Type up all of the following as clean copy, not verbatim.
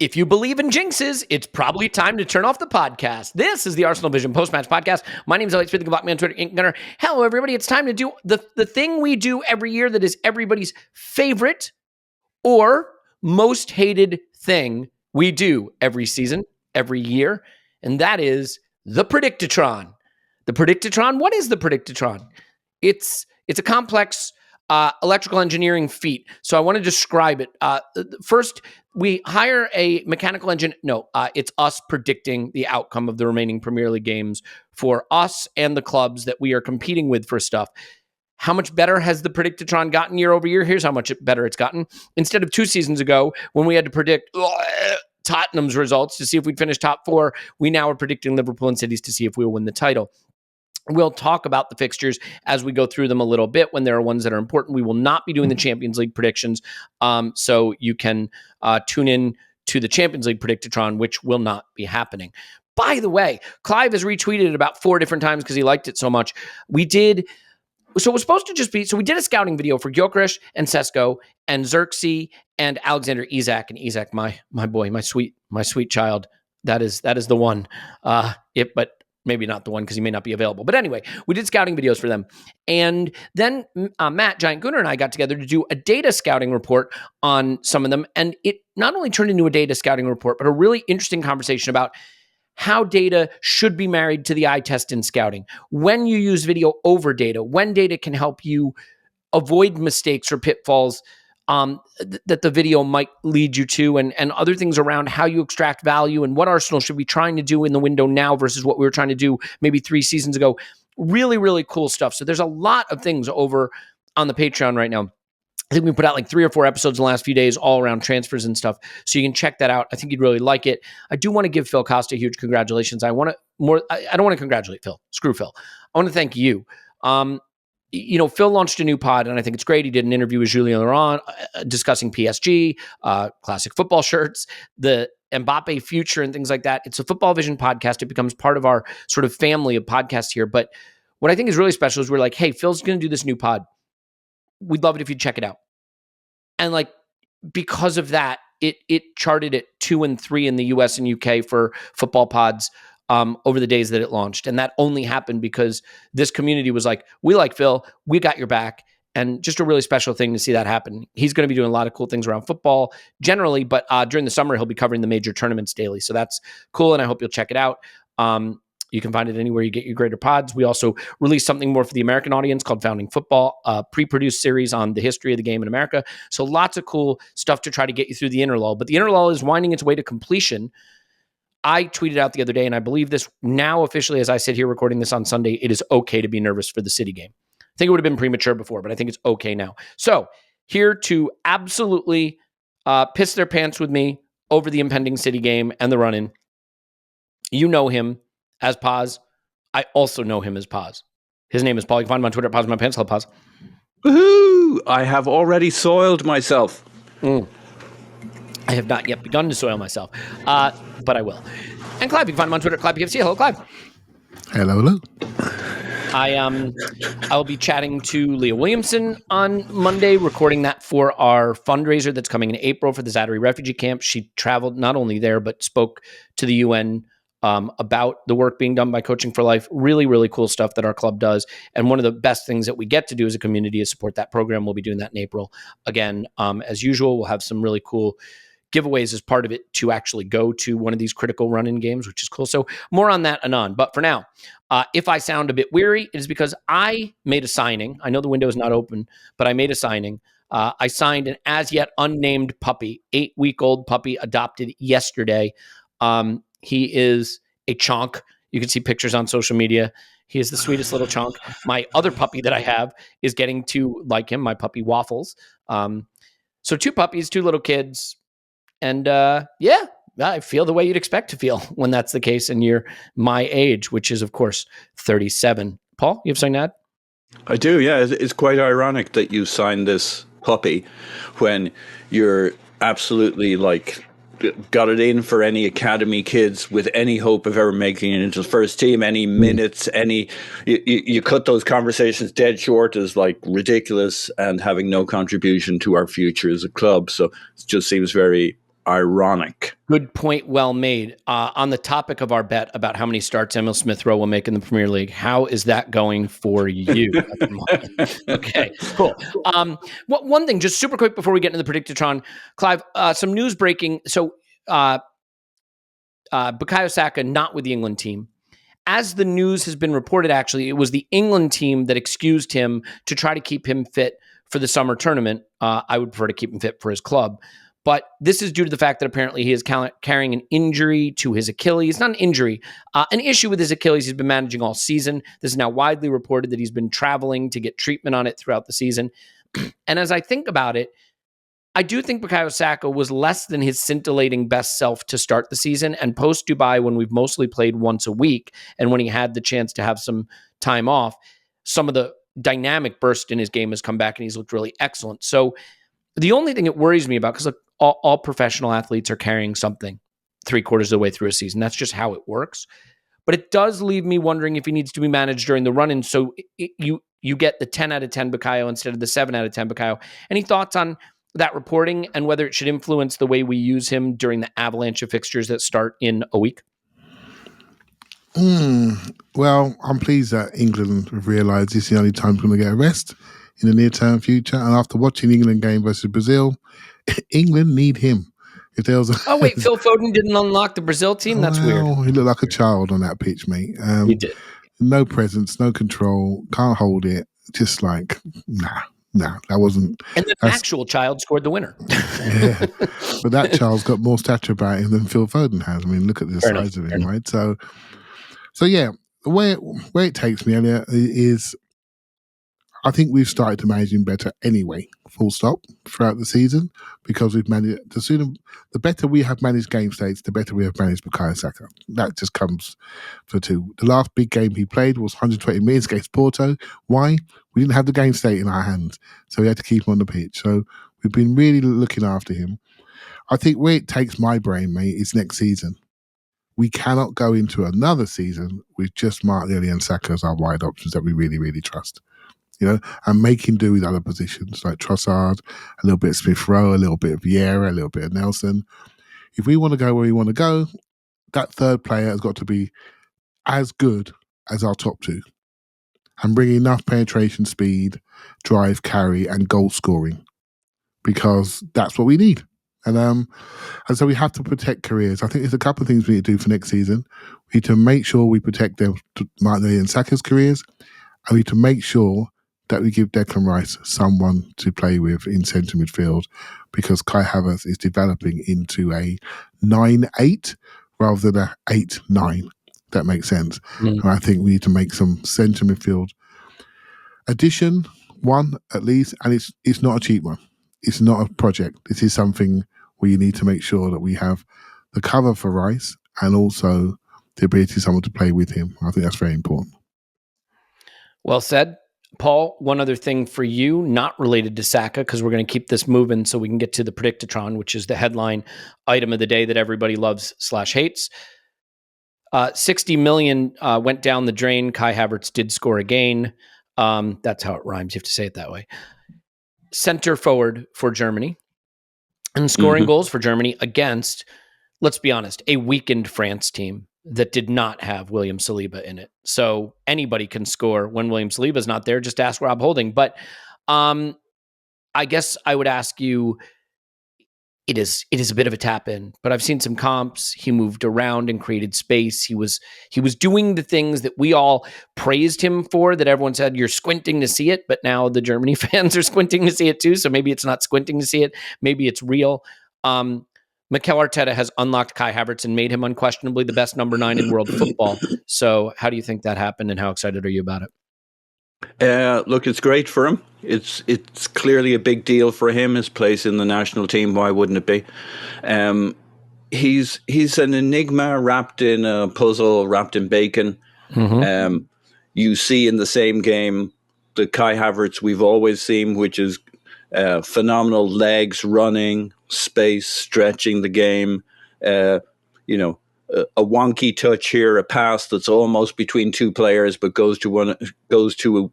If you believe in jinxes, it's probably time to turn off the podcast. This is the ArsenalVision Post-Match Podcast. My name is Elliot, the Black Man, Twitter, Ink Gunner. Hello, everybody. It's time to do the thing we do every year that is everybody's favorite or most hated thing we do every season, every year, and that is the predictotron. The predictotron, what is the predictotron? It's a complex electrical engineering feat. So I want to describe it. First, we hire a mechanical engineer. No, it's us predicting the outcome of the remaining Premier League games for us and the clubs that we are competing with for stuff. How much better has the predictotron gotten year over year? Here's how much better it's gotten. Instead of 2 seasons ago, when we had to predict Tottenham's results to see if we'd finish top 4, we now are predicting Liverpool and City's to see if we'll win the title. We'll talk about the fixtures as we go through them a little bit when there are ones that are important. We will not be doing the Champions League predictions, so you can tune in to the Champions League predictotron, which will not be happening. By the way, Clive has retweeted it about 4 different times because he liked it so much. We did a scouting video for Gyökeres and Sesko and Xerxes and Alexander Isak. And Isak, my boy, my sweet child, that is the one. But maybe not the one because he may not be available. But anyway, we did scouting videos for them. And then Matt, Giant Gunner, and I got together to do a data scouting report on some of them. And it not only turned into a data scouting report, but a really interesting conversation about how data should be married to the eye test in scouting. When you use video over data, when data can help you avoid mistakes or pitfalls that the video might lead you to, and other things around how you extract value and what Arsenal should be trying to do in the window now versus what we were trying to do maybe 3 seasons ago. Really, really cool stuff. So there's a lot of things over on the Patreon right now. I think we put out like 3 or 4 episodes in the last few days, all around transfers and stuff. So you can check that out. I think you'd really like it. I do want to give Phil Costa huge congratulations. I don't want to congratulate Phil. Screw Phil. I want to thank you. Phil launched a new pod, and I think it's great. He did an interview with Julien Laurent discussing PSG, classic football shirts, the Mbappe future, and things like that. It's a FootballVision podcast. It becomes part of our sort of family of podcasts here. But what I think is really special is we're like, hey, Phil's going to do this new pod. We'd love it if you'd check it out. And because of that, it charted at 2 and 3 in the US and UK for football pods over the days that it launched. And that only happened because this community was like, we like Phil, we got your back. And just a really special thing to see that happen. He's going to be doing a lot of cool things around football generally, but during the summer, he'll be covering the major tournaments daily. So that's cool. And I hope you'll check it out. You can find it anywhere you get your greater pods. We also released something more for the American audience called Founding Football, a pre-produced series on the history of the game in America. So lots of cool stuff to try to get you through the interlull. But the interlull is winding its way to completion. I tweeted out the other day, and I believe this now officially, as I sit here recording this on Sunday, it is okay to be nervous for the City game. I think it would have been premature before, but I think it's okay now. So here to absolutely piss their pants with me over the impending City game and the run-in. You know him as Paz. I also know him as Paz. His name is Paul. You can find him on Twitter at Paz My Pants. Hello, Paz. Woohoo! I have already soiled myself. I have not yet begun to soil myself, but I will. And Clive, you can find him on Twitter at ClivePFC. Hello, Clive. Hello. I'll be chatting to Leah Williamson on Monday, recording that for our fundraiser that's coming in April for the Zaatari refugee camp. She traveled not only there, but spoke to the UN about the work being done by Coaching for Life. Really, really cool stuff that our club does. And one of the best things that we get to do as a community is support that program. We'll be doing that in April. Again, as usual, we'll have some really cool giveaways as part of it to actually go to one of these critical run-in games, which is cool. So more on that anon. But for now, if I sound a bit weary, it is because I made a signing. I know the window is not open, but I made a signing. I signed an as yet unnamed puppy, 8-week-old puppy adopted yesterday. He is a chonk. You can see pictures on social media. He is the sweetest little chonk. My other puppy that I have is getting to like him, my puppy Waffles. So 2 puppies, 2 little kids. And I feel the way you'd expect to feel when that's the case and you're my age, which is, of course, 37. Paul, you have something to add? I do, yeah. It's quite ironic that you signed this puppy when you're absolutely got it in for any academy kids with any hope of ever making it into the first team, any minutes, you cut those conversations dead short as ridiculous and having no contribution to our future as a club. So it just seems very ironic Good point. Well made. On the topic of our bet about how many starts Emil Smith-Rowe will make in the Premier League, how is that going for you at the moment? Okay, cool. One thing, just super quick before we get into the predictotron, Clive, some news breaking. So, Bukayo Saka not with the England team. As the news has been reported, actually, it was the England team that excused him to try to keep him fit for the summer tournament. I would prefer to keep him fit for his club. But this is due to the fact that apparently he is carrying an injury to his Achilles. Not an injury, an issue with his Achilles he's been managing all season. This is now widely reported that he's been traveling to get treatment on it throughout the season. And as I think about it, I do think Bukayo Saka was less than his scintillating best self to start the season. And post Dubai, when we've mostly played once a week, and when he had the chance to have some time off, some of the dynamic burst in his game has come back and he's looked really excellent. So the only thing it worries me about, because look, all professional athletes are carrying something 3/4 of the way through a season. That's just how it works. But it does leave me wondering if he needs to be managed during the run-in. So you get the 10 out of 10 Bukayo instead of the 7 out of 10 Bukayo. Any thoughts on that reporting and whether it should influence the way we use him during the avalanche of fixtures that start in a week? Well, I'm pleased that England have realised this is the only time we're going to get a rest in the near-term future. And after watching the England game versus Brazil, England need him. If there was Oh, wait, Phil Foden didn't unlock the Brazil team? That's weird. He looked like a child on that pitch, mate. He did. No presence, no control, can't hold it. Just like, nah, that wasn't. And the actual child scored the winner. Yeah, but that child's got more stature about him than Phil Foden has. I mean, look at the size of him, right? So yeah, where it takes me, Elliot, is I think we've started to manage him better anyway, full stop, throughout the season, because we've managed the better we have managed game states, the better we have managed Bukayo Saka. That just comes for two. The last big game he played was 120 minutes against Porto. Why? We didn't have the game state in our hands, so we had to keep him on the pitch. So we've been really looking after him. I think where it takes my brain, mate, is next season. We cannot go into another season with just Martinelli and Saka as our wide options that we really, really trust. And make him do with other positions like Trossard, a little bit of Smith-Rowe, a little bit of Vieira, a little bit of Nelson. If we want to go where we want to go, that third player has got to be as good as our top two and bring enough penetration speed, drive, carry, and goal scoring, because that's what we need. And so we have to protect careers. I think there's a couple of things we need to do for next season. We need to make sure we protect them, Martinelli and Saka's careers, and we need to make sure that we give Declan Rice someone to play with in centre midfield, because Kai Havertz is developing into a 9-8 rather than a 8-9. That makes sense. And I think we need to make some centre midfield addition, one at least, and it's not a cheap one. It's not a project. This is something where you need to make sure that we have the cover for Rice and also the ability of someone to play with him. I think that's very important. Well said. Paul, one other thing for you, not related to Saka, because we're going to keep this moving so we can get to the predictotron, which is the headline item of the day that everybody loves / hates. 60 million went down the drain. Kai Havertz did score again. That's how it rhymes. You have to say it that way. Center forward for Germany and scoring goals for Germany against, let's be honest, a weakened France team that did not have William Saliba in it. So anybody can score when William Saliba is not there. Just ask Rob Holding. But I guess I would ask you, it is a bit of a tap in, but I've seen some comps. He moved around and created space. He was doing the things that we all praised him for, that everyone said you're squinting to see it, but now the Germany fans are squinting to see it too. So maybe it's not squinting to see it. Maybe it's real. Mikel Arteta has unlocked Kai Havertz and made him unquestionably the best number 9 in world football. So how do you think that happened, and how excited are you about it? Look, it's great for him. It's clearly a big deal for him, his place in the national team. Why wouldn't it be? He's an enigma wrapped in a puzzle, wrapped in bacon. You see in the same game the Kai Havertz we've always seen, which is phenomenal legs, running, space, stretching the game. A wonky touch here, a pass that's almost between two players, but goes to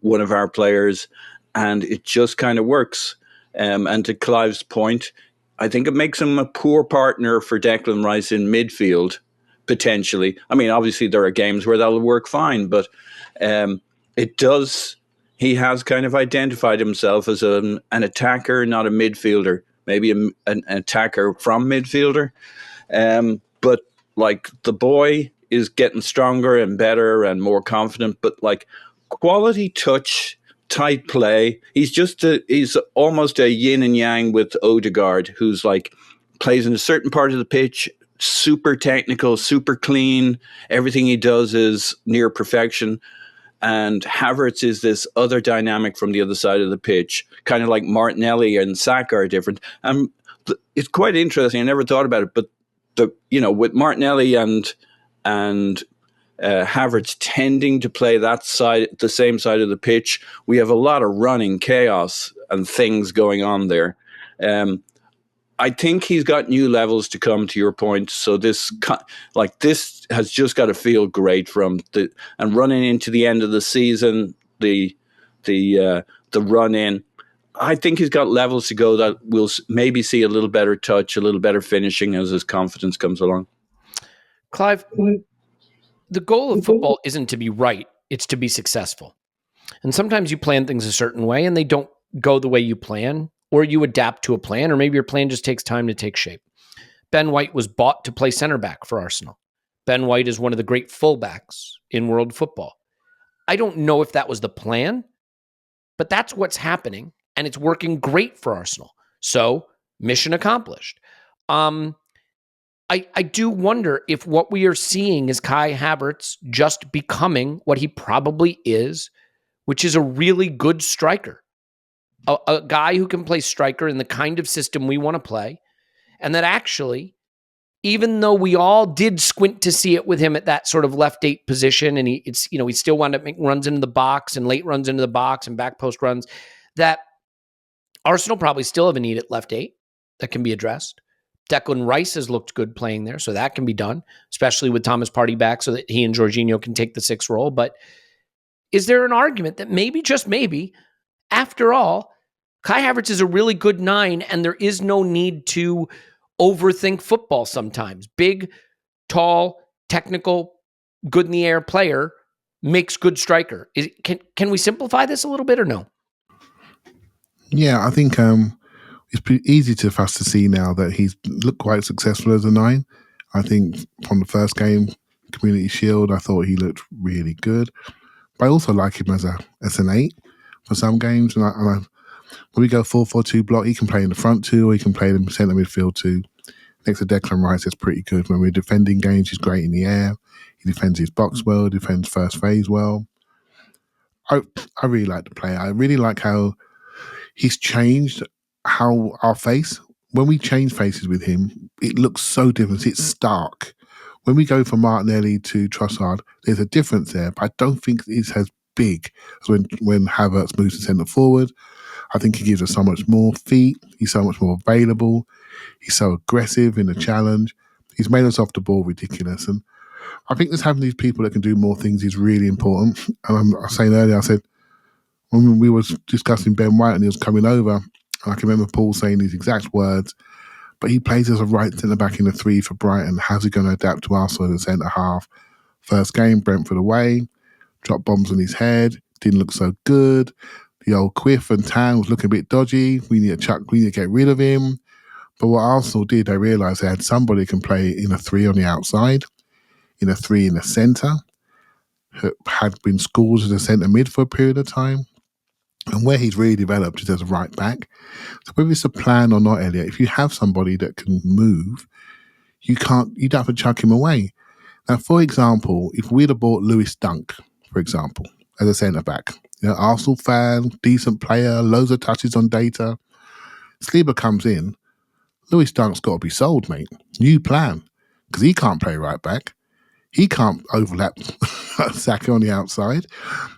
one of our players, and it just kind of works. And to Clive's point, I think it makes him a poor partner for Declan Rice in midfield, potentially. I mean, obviously there are games where that'll work fine, but it does. He has kind of identified himself as an attacker, not a midfielder. Maybe an attacker from midfielder. But like the boy is getting stronger and better and more confident, but like quality touch, tight play. He's almost a yin and yang with Odegaard, who's like plays in a certain part of the pitch, super technical, super clean. Everything he does is near perfection. And Havertz is this other dynamic from the other side of the pitch, kind of like Martinelli and Saka are different. It's quite interesting. I never thought about it, but with Martinelli and Havertz tending to play that side, the same side of the pitch, we have a lot of running chaos and things going on there. I think he's got new levels to come, to your point. So this has just got to feel great and running into the end of the season, the run in. I think he's got levels to go that we'll maybe see a little better touch, a little better finishing as his confidence comes along. Clive, the goal of football isn't to be right, it's to be successful. And sometimes you plan things a certain way and they don't go the way you plan, or you adapt to a plan, or maybe your plan just takes time to take shape. Ben White was bought to play center back for Arsenal. Ben White is one of the great fullbacks in world football. I don't know if that was the plan, but that's what's happening, and it's working great for Arsenal. So, mission accomplished. I do wonder if what we are seeing is Kai Havertz just becoming what he probably is, which is a really good striker. A guy who can play striker in the kind of system we want to play. And that actually, even though we all did squint to see it with him at that sort of left 8 position, and he still wound up making runs into the box and late runs into the box and back post runs, that Arsenal probably still have a need at left 8 that can be addressed. Declan Rice has looked good playing there, so that can be done, especially with Thomas Partey back so that he and Jorginho can take the 6 role. But is there an argument that maybe, just maybe, after all, Kai Havertz is a really good 9 and there is no need to overthink football sometimes? Big, tall, technical, good in the air player makes good striker. Can we simplify this a little bit or no? Yeah, I think it's pretty easy for us to see now that he's looked quite successful as a 9. I think from the first game, Community Shield, I thought he looked really good. But I also like him as an 8 for some games. And when we go 4-4-2 block, he can play in the front 2 or he can play in the centre midfield 2. Next to Declan Rice, it's pretty good. When we're defending games, he's great in the air. He defends his box well, defends first phase well. I really like the player. I really like how he's changed how our face, when we change faces with him, it looks so different. It's stark. When we go from Martinelli to Trossard, there's a difference there, but I don't think it's as big as when Havertz moves to centre forward. I think he gives us so much more feet. He's so much more available. He's so aggressive in the challenge. He's made us off the ball ridiculous. And I think just having these people that can do more things is really important. And I was saying earlier, I said, when we were discussing Ben White and he was coming over, and I can remember Paul saying these exact words, but he plays as a right centre-back in the 3 for Brighton. How's he going to adapt to Arsenal in the centre-half? First game, Brentford away, dropped bombs on his head, didn't look so good. The old Quiff and Tan was looking a bit dodgy. We need to get rid of him. But what Arsenal did, they realised they had somebody who can play in a 3 on the outside, in a 3 in the centre, who had been schooled as a centre mid for a period of time. And where he's really developed is as a right back. So whether it's a plan or not, Elliot, if you have somebody that can move, you don't have to chuck him away. Now, for example, if we'd have bought Lewis Dunk, for example, as a centre-back, Arsenal fan, decent player, loads of touches on data, Saliba comes in, Lewis Dunk's got to be sold, mate. New plan, because he can't play right back. He can't overlap Saka on the outside.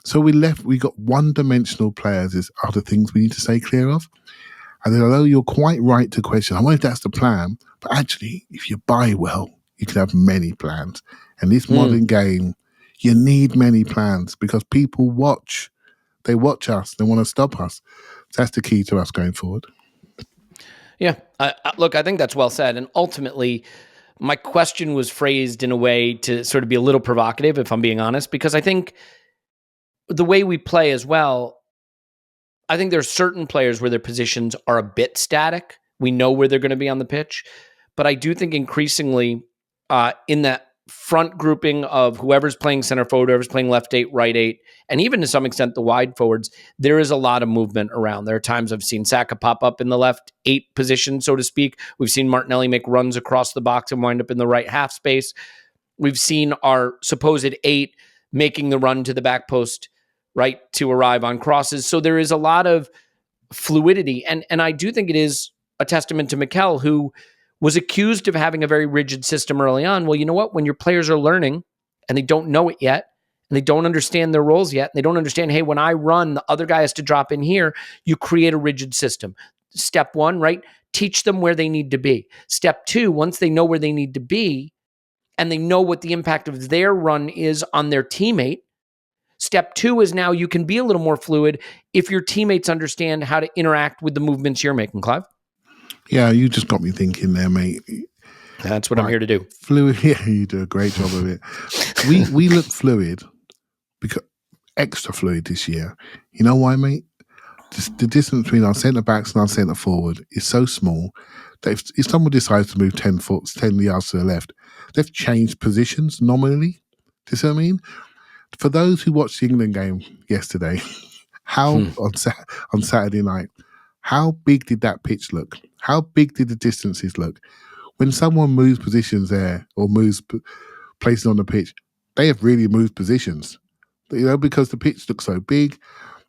So we got one-dimensional players are the things we need to stay clear of. And then although you're quite right to question, I wonder if that's the plan, but actually, if you buy well, you can have many plans. And this modern game, you need many plans because people watch. They watch us. They want to stop us. So that's the key to us going forward. Yeah. Look, I think that's well said. And ultimately, my question was phrased in a way to sort of be a little provocative, if I'm being honest, because I think the way we play as well, I think there's certain players where their positions are a bit static. We know where they're going to be on the pitch. But I do think increasingly in that front grouping of whoever's playing center forward, whoever's playing left 8, right 8, and even to some extent the wide forwards, there is a lot of movement around. There are times I've seen Saka pop up in the left 8 position, so to speak. We've seen Martinelli make runs across the box and wind up in the right half space. We've seen our supposed 8 making the run to the back post, right, to arrive on crosses. So there is a lot of fluidity. And I do think it is a testament to Mikel, who was accused of having a very rigid system early on. Well, you know what? When your players are learning and they don't know it yet, and they don't understand their roles yet, and they don't understand, hey, when I run, the other guy has to drop in here, you create a rigid system. Step 1, right? Teach them where they need to be. Step 2, once they know where they need to be, and they know what the impact of their run is on their teammate, step 2 is now you can be a little more fluid if your teammates understand how to interact with the movements you're making, Clive. Yeah, you just got me thinking there, mate. That's what I'm here to do. Fluid, yeah, you do a great job of it. We look fluid, because extra fluid this year. You know why, mate? Just the distance between our centre backs and our centre forward is so small that if someone decides to move 10 yards to the left, they've changed positions nominally. Do you see what I mean? For those who watched the England game yesterday, on Saturday night, how big did that pitch look? How big did the distances look? When someone moves positions there or moves places on the pitch, they have really moved positions. You know, because the pitch looks so big.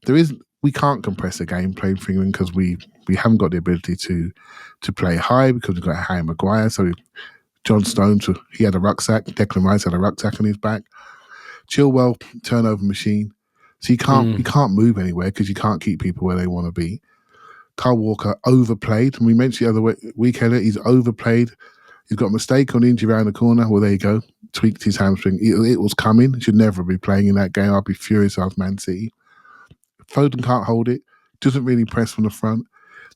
We can't compress a game playing for England because we haven't got the ability to play high because we've got Harry Maguire. So John Stones, he had a rucksack. Declan Rice had a rucksack on his back. Chilwell, turnover machine. So you can't move anywhere because you can't keep people where they want to be. Kyle Walker overplayed. And we mentioned the other week, Elliot, he's overplayed. He's got a mistake on injury around the corner. Well, there you go. Tweaked his hamstring. It was coming. Should never be playing in that game. I'd be furious if I was Man City. Foden can't hold it. Doesn't really press from the front.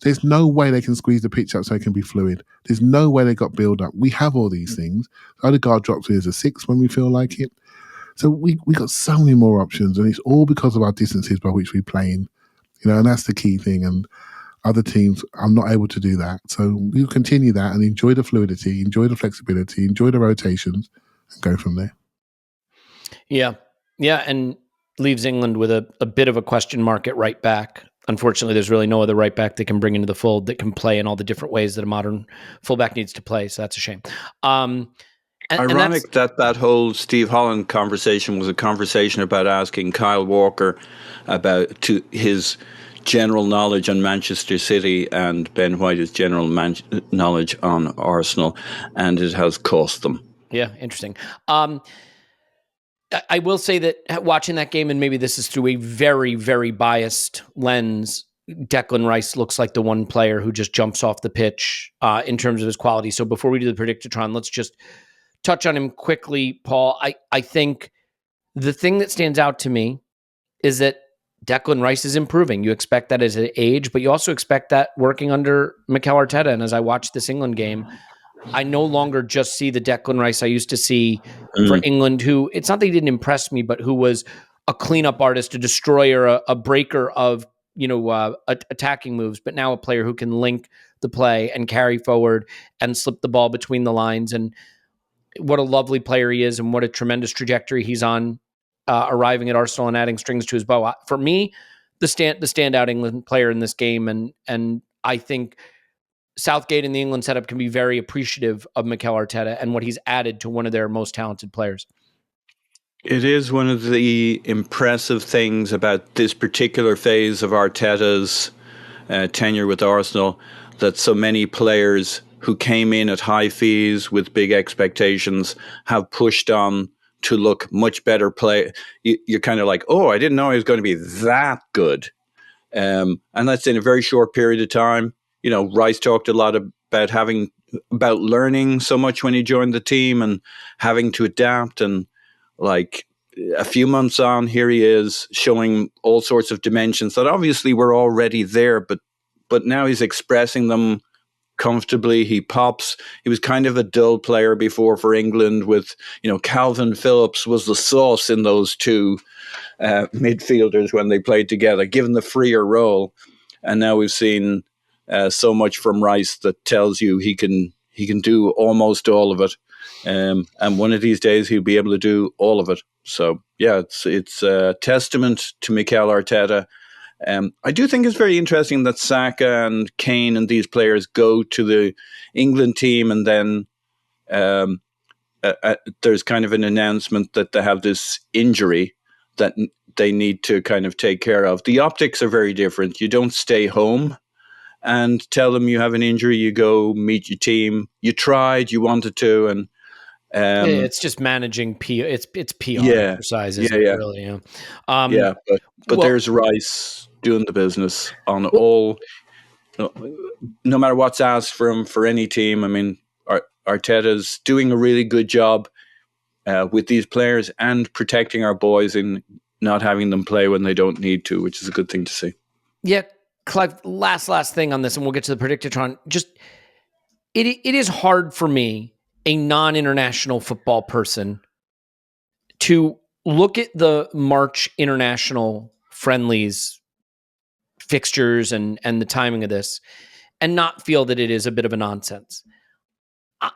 There's no way they can squeeze the pitch up so it can be fluid. There's no way they got build up. We have all these things. Odegaard drops in as a 6 when we feel like it. So we got so many more options, and it's all because of our distances by which we play in. You know, and that's the key thing. And other teams are not able to do that. So we'll continue that and enjoy the fluidity, enjoy the flexibility, enjoy the rotations, and go from there. Yeah. Yeah. And leaves England with a bit of a question mark at right back. Unfortunately, there's really no other right back they can bring into the fold that can play in all the different ways that a modern fullback needs to play. So that's a shame. Ironic that whole Steve Holland conversation was a conversation about asking Kyle Walker about his general knowledge on Manchester City and Ben White's general knowledge on Arsenal, and it has cost them. Yeah, interesting. I will say that watching that game, and maybe this is through a very, very biased lens, Declan Rice looks like the one player who just jumps off the pitch in terms of his quality. So before we do the predictotron, let's just touch on him quickly, Paul. I think the thing that stands out to me is that Declan Rice is improving. You expect that as an age, but you also expect that working under Mikel Arteta. And as I watched this England game, I no longer just see the Declan Rice I used to see for England, who, it's not that he didn't impress me, but who was a cleanup artist, a destroyer, a breaker of, attacking moves, but now a player who can link the play and carry forward and slip the ball between the lines. And what a lovely player he is, and what a tremendous trajectory he's on, arriving at Arsenal and adding strings to his bow. For me, the standout England player in this game, and I think Southgate in the England setup can be very appreciative of Mikel Arteta and what he's added to one of their most talented players. It is one of the impressive things about this particular phase of Arteta's tenure with Arsenal, that so many players who came in at high fees with big expectations have pushed on to look much better play. You're kind of like, oh, I didn't know he was going to be that good. And that's in a very short period of time. You know, Rice talked a lot about learning so much when he joined the team and having to adapt. And like a few months on, here he is showing all sorts of dimensions that obviously were already there, but now he's expressing them comfortably. He pops. He was kind of a dull player before for England with, Calvin Phillips was the sauce in those two midfielders when they played together, given the freer role. And now we've seen so much from Rice that tells you he can do almost all of it. And one of these days he'll be able to do all of it. So yeah, it's a testament to Mikel Arteta. I do think it's very interesting that Saka and Kane and these players go to the England team, and then there's kind of an announcement that they have this injury that they need to kind of take care of. The optics are very different. You don't stay home and tell them you have an injury. You go meet your team. You tried, you wanted to, and it's just managing PR. It's PR exercises. Really. But there's Rice doing the business on all. No matter what's asked from for any team. I mean, Arteta's doing a really good job with these players and protecting our boys and not having them play when they don't need to, which is a good thing to see. Yeah, Clive, last thing on this, and we'll get to the predictotron. Just it is hard for me, a non-international football person, to look at the March international friendlies fixtures and the timing of this and not feel that it is a bit of a nonsense.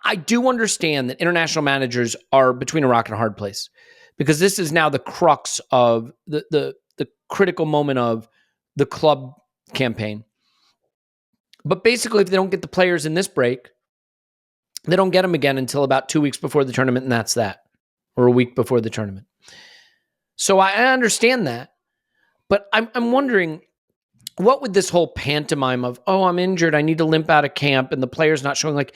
I do understand that international managers are between a rock and a hard place, because this is now the crux of the critical moment of the club campaign. But basically, if they don't get the players in this break, they don't get them again until about 2 weeks before the tournament, and that's that, or a week before the tournament. So I understand that, but I'm wondering, what would this whole pantomime of, oh, I'm injured, I need to limp out of camp, and the player's not showing, like,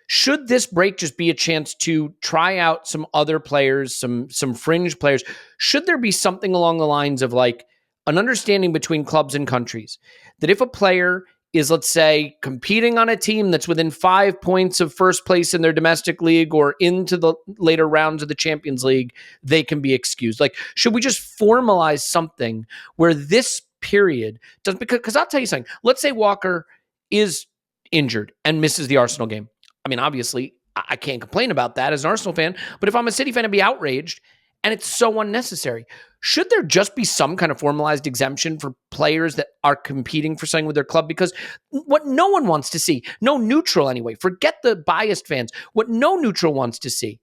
should this break just be a chance to try out some other players, some fringe players? Should there be something along the lines of like an understanding between clubs and countries that if a player is, let's say, competing on a team that's within 5 points of first place in their domestic league or into the later rounds of the Champions League, they can be excused? Like, should we just formalize something where this period does, because I'll tell you something, let's say Walker is injured and misses the Arsenal game. I mean, obviously, I can't complain about that as an Arsenal fan, but if I'm a City fan, I'd be outraged, and it's so unnecessary. Should there just be some kind of formalized exemption for players that are competing for something with their club? Because what no one wants to see, no neutral anyway, forget the biased fans, what no neutral wants to see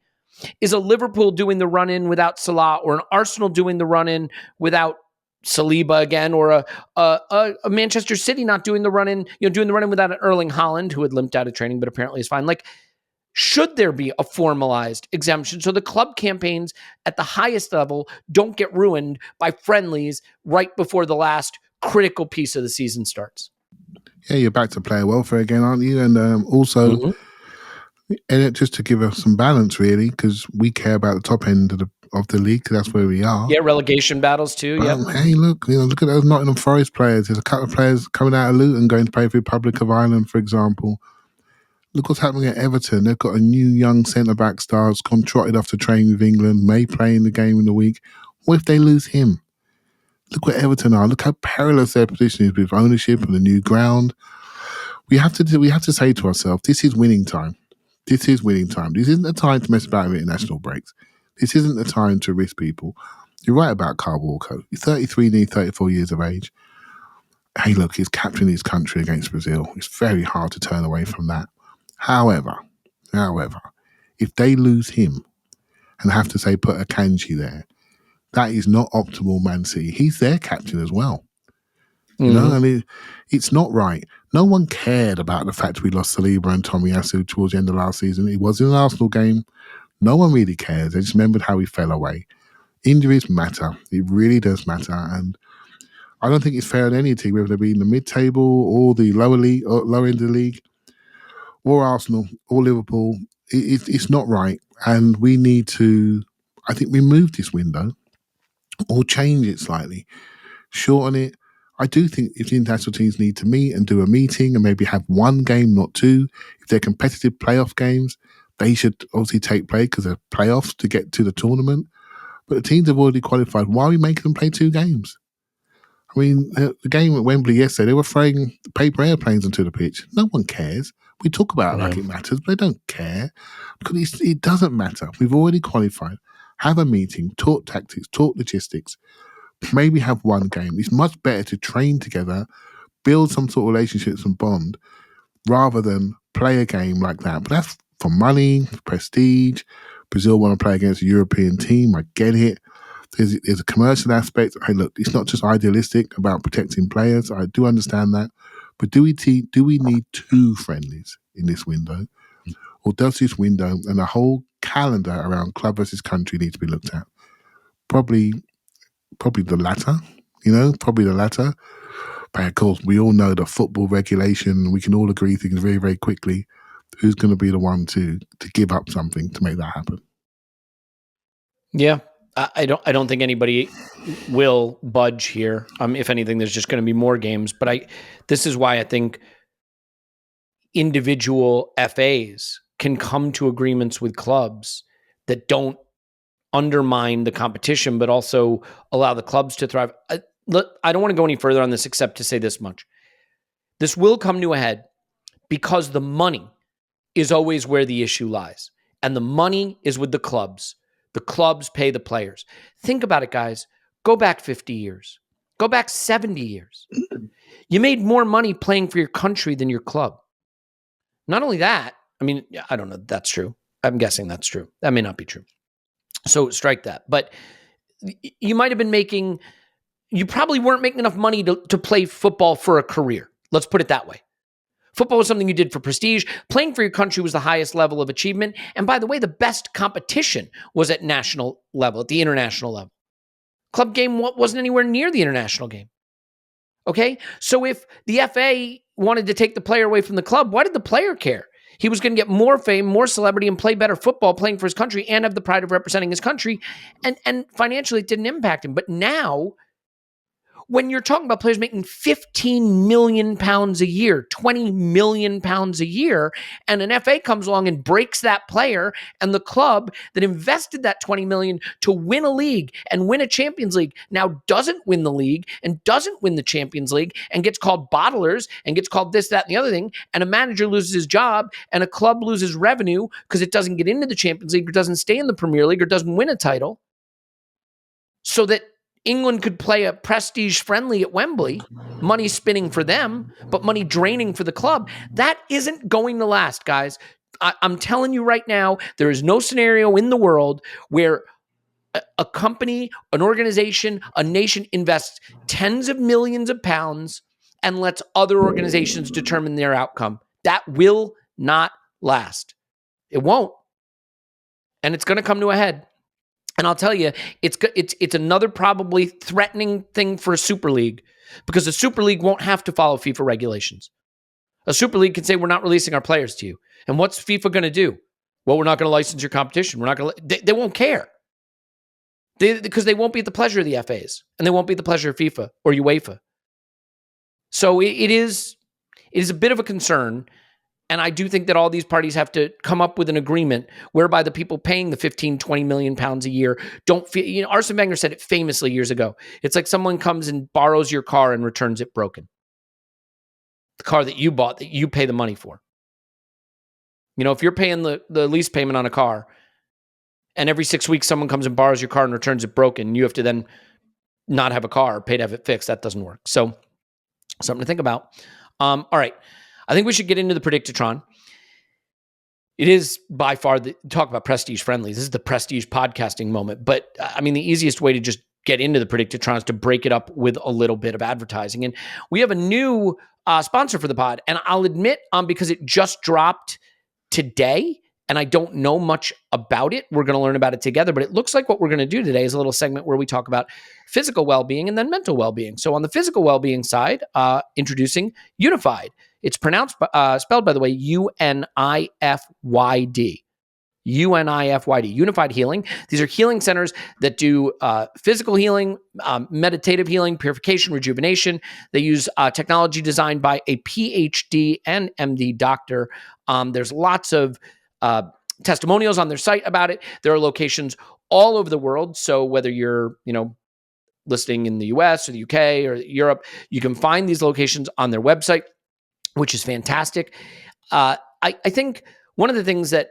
is a Liverpool doing the run-in without Salah, or an Arsenal doing the run-in without Saliba again, or a Manchester City not doing the run-in, doing the run-in without an Erling Haaland, who had limped out of training, but apparently is fine. Like, should there be a formalized exemption so the club campaigns at the highest level don't get ruined by friendlies right before the last critical piece of the season starts? Yeah, you're back to player welfare again, aren't you? And also, Elliot, just to give us some balance, really, because we care about the top end of the league, because that's where we are. Yeah, relegation battles too. Hey, look at those Nottingham Forest players. There's a couple of players coming out of Luton going to play for the Republic of Ireland, for example. Look what's happening at Everton. They've got a new young centre-back star who's gone trotted off to train with England, may play in the game in the week. What if they lose him? Look where Everton are. Look how perilous their position is with ownership and the new ground. We have to say to ourselves, this is winning time. This is winning time. This isn't the time to mess about with international breaks. This isn't the time to risk people. You're right about Kyle Walker. He's 33, nearly 34 years of age. Hey, look, he's captaining his country against Brazil. It's very hard to turn away from that. However, if they lose him and have to, say, put a Kanji there, that is not optimal Man City. He's their captain as well. You know, I mean, it's not right. No one cared about the fact we lost Saliba and Tomiyasu towards the end of last season. It was in an Arsenal game. No one really cares. They just remembered how he fell away. Injuries matter. It really does matter. And I don't think it's fair on any team, whether they be in the mid-table or the lower league, or lower end of the league, or Arsenal or Liverpool. It's not right. And we need to, I think, remove this window or change it slightly, shorten it. I do think if the international teams need to meet and do a meeting and maybe have one game, not two, if they're competitive playoff games, they should obviously take play because they're playoffs to get to the tournament. But the teams have already qualified. Why are we making them play two games? I mean, the game at Wembley yesterday, they were throwing paper airplanes onto the pitch. No one cares. We talk about it like it matters, but they don't care because it doesn't matter. We've already qualified. Have a meeting, talk tactics, talk logistics, maybe have one game. It's much better to train together, build some sort of relationships and bond rather than play a game like that. But that's for money, for prestige. Brazil want to play against a European team. I get it. There's a commercial aspect. Hey, look, it's not just idealistic about protecting players. I do understand that. But do we need 2 friendlies in this window? Or does this window and the whole calendar around club versus country need to be looked at? Probably the latter, probably the latter. But of course, we all know the football regulation. We can all agree things very, very quickly. Who's going to be the one to give up something to make that happen? Yeah, I don't think anybody will budge here. If anything, there's just going to be more games. But this is why I think individual FAs can come to agreements with clubs that don't undermine the competition, but also allow the clubs to thrive. I don't want to go any further on this except to say this much. This will come to a head because the money is always where the issue lies. And the money is with the clubs. The clubs pay the players. Think about it, guys. Go back 50 years. Go back 70 years. You made more money playing for your country than your club. Not only that, I don't know if that's true. I'm guessing that's true. That may not be true. So strike that. But you might have been you probably weren't making enough money to play football for a career. Let's put it that way. Football was something you did for prestige. Playing for your country was the highest level of achievement. And by the way, the best competition was at national level, at the international level. Club game wasn't anywhere near the international game. Okay? So if the FA wanted to take the player away from the club, why did the player care? He was going to get more fame, more celebrity, and play better football playing for his country and have the pride of representing his country. And financially, it didn't impact him. But now, when you're talking about players making £15 million a year, £20 million a year, and an FA comes along and breaks that player, and the club that invested that $20 million to win a league and win a Champions League now doesn't win the league and doesn't win the Champions League and gets called bottlers and gets called this, that, and the other thing, and a manager loses his job and a club loses revenue because it doesn't get into the Champions League or doesn't stay in the Premier League or doesn't win a title, so that England could play a prestige friendly at Wembley, money spinning for them, but money draining for the club. That isn't going to last, guys. I'm telling you right now, there is no scenario in the world where a company, an organization, a nation invests tens of millions of pounds and lets other organizations determine their outcome. That will not last. It won't. And it's going to come to a head. And I'll tell you, it's another probably threatening thing for a Super League, because a Super League won't have to follow FIFA regulations. A Super League can say, we're not releasing our players to you. And what's FIFA going to do? Well, we're not going to license your competition. We're not going to. They won't care. Because they won't be at the pleasure of the FAs, and they won't be at the pleasure of FIFA or UEFA. So it is a bit of a concern. And I do think that all these parties have to come up with an agreement whereby the people paying the 15, 20 million pounds a year don't feel, Arsene Wenger said it famously years ago. It's like someone comes and borrows your car and returns it broken. The car that you bought, that you pay the money for. If you're paying the lease payment on a car and every 6 weeks someone comes and borrows your car and returns it broken, you have to then not have a car or pay to have it fixed. That doesn't work. So something to think about. All right. I think we should get into the predictotron. It is by far talk about prestige friendly. This is the prestige podcasting moment. But the easiest way to just get into the predictotron is to break it up with a little bit of advertising. And we have a new sponsor for the pod. And I'll admit, because it just dropped today and I don't know much about it, we're going to learn about it together. But it looks like what we're going to do today is a little segment where we talk about physical well-being and then mental well-being. So on the physical well-being side, introducing Unified. It's spelled, by the way, UNIFYD. UNIFYD, Unified Healing. These are healing centers that do physical healing, meditative healing, purification, rejuvenation. They use technology designed by a PhD and MD doctor. There's lots of testimonials on their site about it. There are locations all over the world. So whether you're, listening in the US or the UK or Europe, you can find these locations on their website, which is fantastic. I think one of the things that,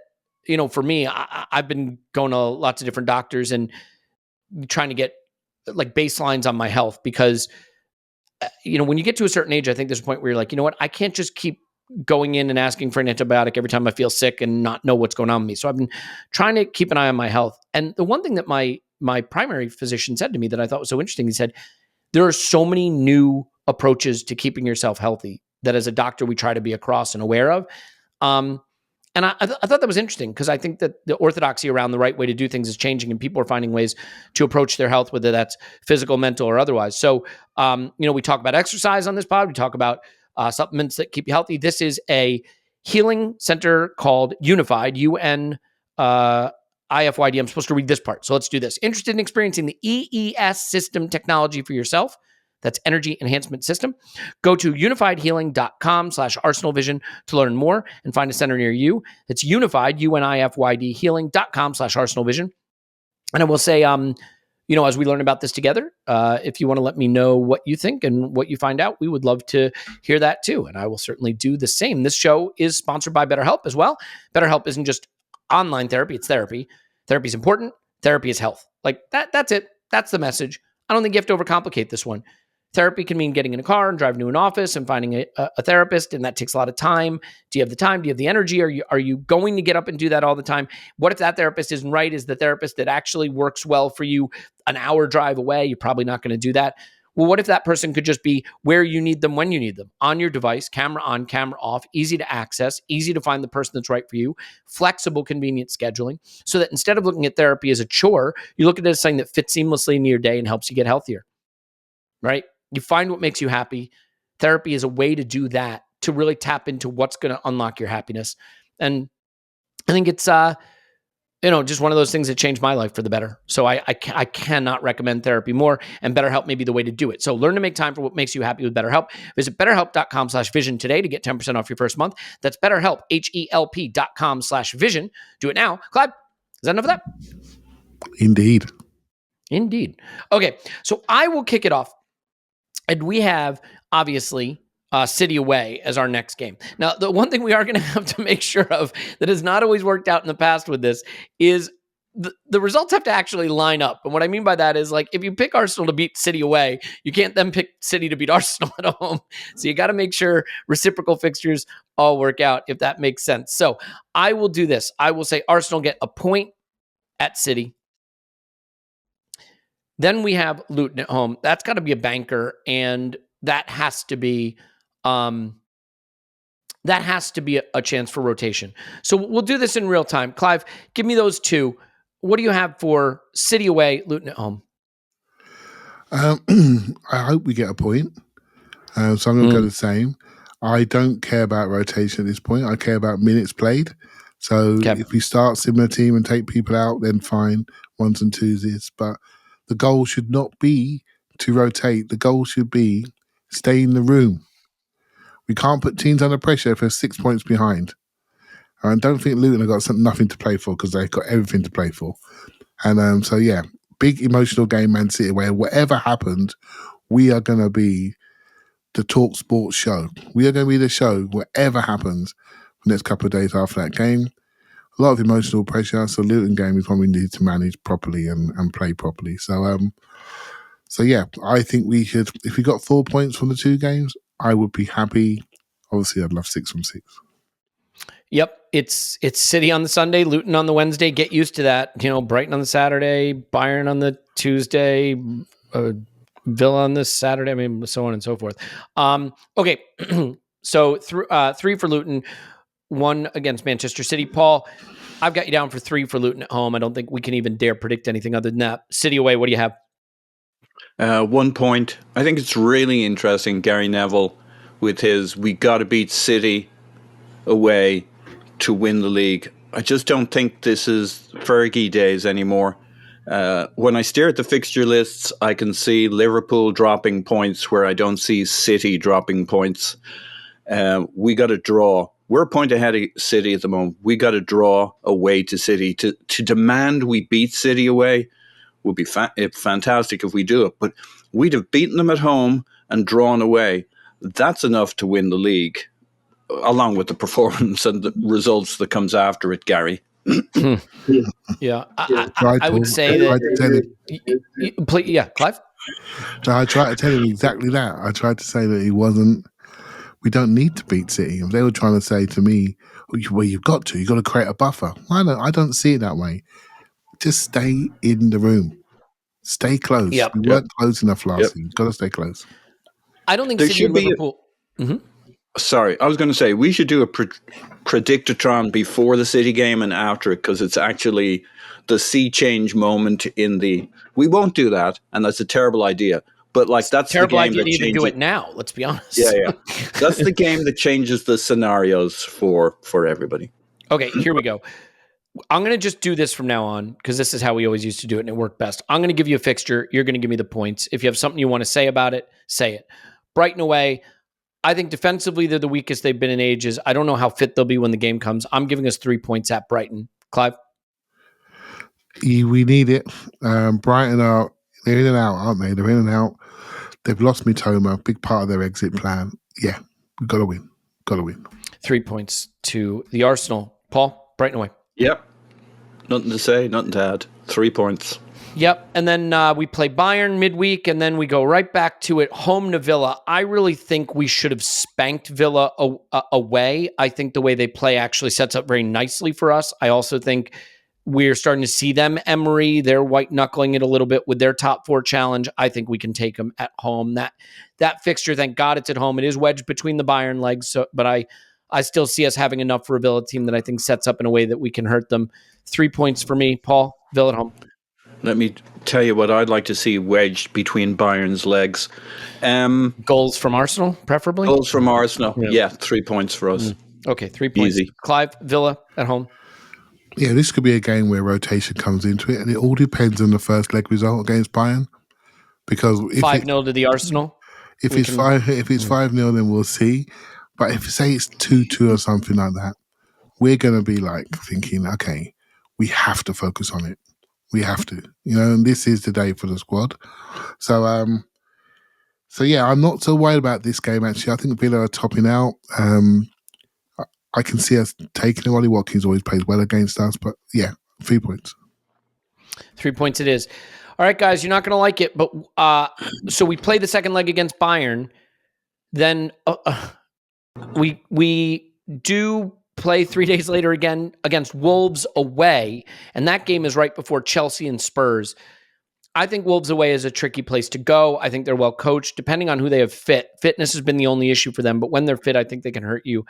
for me, I've been going to lots of different doctors and trying to get like baselines on my health because, when you get to a certain age, I think there's a point where you're like, you know what, I can't just keep going in and asking for an antibiotic every time I feel sick and not know what's going on with me. So I've been trying to keep an eye on my health. And the one thing that my primary physician said to me that I thought was so interesting, he said, there are so many new approaches to keeping yourself healthy that as a doctor, we try to be across and aware of. And I thought that was interesting because I think that the orthodoxy around the right way to do things is changing and people are finding ways to approach their health, whether that's physical, mental, or otherwise. So, we talk about exercise on this pod. We talk about supplements that keep you healthy. This is a healing center called Unified, UNIFYD. I'm supposed to read this part. So let's do this. Interested in experiencing the EES system technology for yourself? That's Energy Enhancement System. Go to unifiedhealing.com/ArsenalVision to learn more and find a center near you. It's unified, UNIFYD healing.com/ArsenalVision. And I will say, as we learn about this together, if you want to let me know what you think and what you find out, we would love to hear that too. And I will certainly do the same. This show is sponsored by BetterHelp as well. BetterHelp isn't just online therapy, it's therapy. Therapy is important. Therapy is health. Like that's it. That's the message. I don't think you have to overcomplicate this one. Therapy can mean getting in a car and driving to an office and finding a therapist, and that takes a lot of time. Do you have the time? Do you have the energy? Are you going to get up and do that all the time? What if that therapist isn't right? Is the therapist that actually works well for you an hour drive away? You're probably not going to do that. Well, what if that person could just be where you need them when you need them? On your device, camera on, camera off, easy to access, easy to find the person that's right for you, flexible, convenient scheduling, so that instead of looking at therapy as a chore, you look at it as something that fits seamlessly into your day and helps you get healthier, right? You find what makes you happy. Therapy is a way to do that, to really tap into what's going to unlock your happiness. And I think it's, just one of those things that changed my life for the better. So I cannot recommend therapy more, and BetterHelp may be the way to do it. So learn to make time for what makes you happy with BetterHelp. Visit betterhelp.com/vision today to get 10% off your first month. That's BetterHelp, HELP.com/vision. Do it now. Clive, is that enough of that? Indeed. Okay, so I will kick it off. And we have, obviously, City away as our next game. Now, the one thing we are going to have to make sure of that has not always worked out in the past with this is the results have to actually line up. And what I mean by that is, like, if you pick Arsenal to beat City away, you can't then pick City to beat Arsenal at home. So you got to make sure reciprocal fixtures all work out, if that makes sense. So I will do this. I will say Arsenal get a point at City. Then we have Luton at home. That's got to be a banker, and that has to be a chance for rotation. So we'll do this in real time. Clive, give me those two. What do you have for City away, Luton at home? I hope we get a point. So I'm going to go the same. I don't care about rotation at this point. I care about minutes played. So if we start similar team and take people out, then fine. Ones and twos is, but the goal should not be to rotate. The goal should be stay in the room. We can't put teams under pressure if they're 6 points behind. I don't think Luton have got nothing to play for because they've got everything to play for. And big emotional game, Man City, where whatever happens, we are going to be the Talk Sports show. We are going to be the show, whatever happens, the next couple of days after that game. A lot of emotional pressure, so Luton game is one we need to manage properly and play properly. So I think we should, if we got 4 points from the two games, I would be happy. Obviously, I'd love 6 from 6. Yep, it's City on the Sunday, Luton on the Wednesday. Get used to that. Brighton on the Saturday, Bayern on the Tuesday, Villa on the Saturday. I mean, so on and so forth. Okay, so 3 for Luton. 1 against Manchester City. Paul, I've got you down for 3 for Luton at home. I don't think we can even dare predict anything other than that. City away, what do you have? 1 point. I think it's really interesting, Gary Neville, with his we got to beat City away to win the league. I just don't think this is Fergie days anymore. When I stare at the fixture lists, I can see Liverpool dropping points where I don't see City dropping points. We got to draw. We're a point ahead of City at the moment. We got to draw away to City. To demand we beat City away would be fantastic if we do it. But we'd have beaten them at home and drawn away. That's enough to win the league. along with the performance and the results that comes after it, Gary. Yeah, I would say that. Please, yeah, Clive. I tried to tell him exactly that. I tried to say that he wasn't. We don't need to beat City. They were trying to say to me, "Well, you've got to create a buffer." I don't see it that way. Just stay in the room. Stay close. Yep. We weren't close enough last year. You've got to stay close. I don't think City and Liverpool. Sorry, I was going to say we should do a predictotron before the City game and after it, because it's actually the sea change moment in the. We won't do that, and that's a terrible idea. But like that's terrible the game idea that to changes. do it now. Let's be honest. Yeah. That's the game that changes the scenarios for everybody. Okay, here we go. I'm going to just do this from now on because this is how we always used to do it, and it worked best. I'm going to give you a fixture. You're going to give me the points. If you have something you want to say about it, say it. Brighton away. I think defensively they're the weakest they've been in ages. I don't know how fit they'll be when the game comes. I'm giving us 3 points at Brighton. Clive? We need it. Brighton they're in and out, aren't they? They're in and out. They've lost Mitoma, big part of their exit plan. Yeah, we've got to win. 3 points to the Arsenal. Paul, Brighton away. Yep. Nothing to say, nothing to add. 3 points. Yep. And then we play Bayern midweek, and then we go right back to it, home to Villa. I really think we should have spanked Villa away. I think the way they play actually sets up very nicely for us. I also think we're starting to see them, Emery. They're white-knuckling it a little bit with their top four challenge. I think we can take them at home. That fixture, thank God it's at home. It is wedged between the Bayern legs, but I still see us having enough for a Villa team that I think sets up in a way that we can hurt them. 3 points for me. Paul, Villa at home. Let me tell you what I'd like to see wedged between Bayern's legs. Goals from Arsenal, preferably? Goals from Arsenal. Yeah, 3 points for us. Okay, 3 points. Easy. Clive, Villa at home. Yeah, this could be a game where rotation comes into it, and it all depends on the first leg result against Bayern. Because if 5-0 to the Arsenal. If it's 5-0, then we'll see. But if say it's 2-2 or something like that, we're gonna be like thinking, okay, we have to focus on it. We have to, and this is the day for the squad. So yeah, I'm not so worried about this game. Actually, I think Villa are topping out. I can see us taking it. Ollie Watkins always plays well against us, but yeah, 3 points. 3 points it is. All right, guys, you're not going to like it, but so we play the second leg against Bayern. Then we do play 3 days later again against Wolves away, and that game is right before Chelsea and Spurs. I think Wolves away is a tricky place to go. I think they're well coached, depending on who they have fit. Fitness has been the only issue for them, but when they're fit, I think they can hurt you.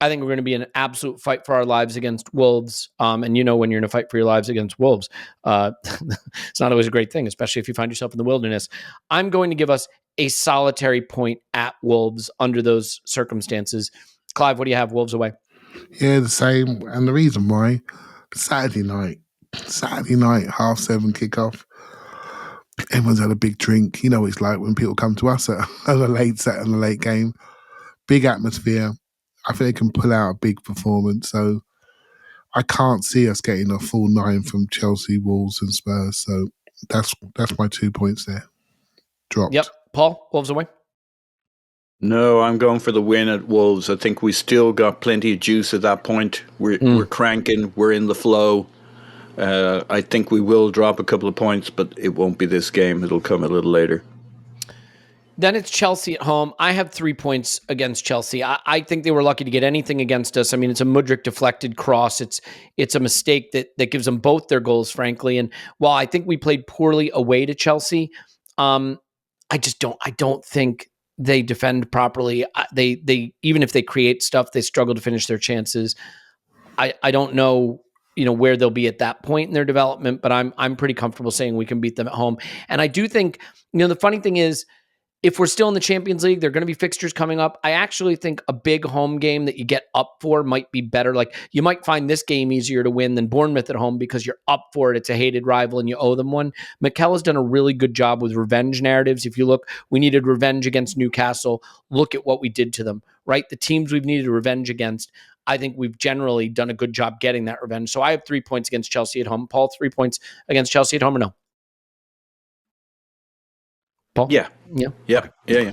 I think we're going to be in an absolute fight for our lives against Wolves. And when you're in a fight for your lives against Wolves, it's not always a great thing, especially if you find yourself in the wilderness. I'm going to give us a solitary point at Wolves under those circumstances. Clive, what do you have? Wolves away. Yeah, the same. And the reason why, Saturday night, 7:30 kickoff. Everyone's had a big drink. It's like when people come to us at a late set and a late game. Big atmosphere. I think they can pull out a big performance. So I can't see us getting a full 9 from Chelsea, Wolves, and Spurs. So that's my 2 points there. Dropped. Yep. Paul, Wolves away. No, I'm going for the win at Wolves. I think we still got plenty of juice at that point. We're cranking. We're in the flow. I think we will drop a couple of points, but it won't be this game. It'll come a little later. Then it's Chelsea at home. I have 3 points against Chelsea. I think they were lucky to get anything against us. I mean, it's a Mudryk deflected cross. It's a mistake that gives them both their goals, frankly. And while I think we played poorly away to Chelsea, I don't think they defend properly. They even if they create stuff, they struggle to finish their chances. I don't know, where they'll be at that point in their development, but I'm pretty comfortable saying we can beat them at home. And I do think, the funny thing is, if we're still in the Champions League, there are going to be fixtures coming up. I actually think a big home game that you get up for might be better. Like, you might find this game easier to win than Bournemouth at home because you're up for it. It's a hated rival and you owe them one. Mikel has done a really good job with revenge narratives. If you look, we needed revenge against Newcastle. Look at what we did to them, right? The teams we've needed revenge against, I think we've generally done a good job getting that revenge. So I have 3 points against Chelsea at home. Paul, 3 points against Chelsea at home or no? Paul? Yeah. Okay.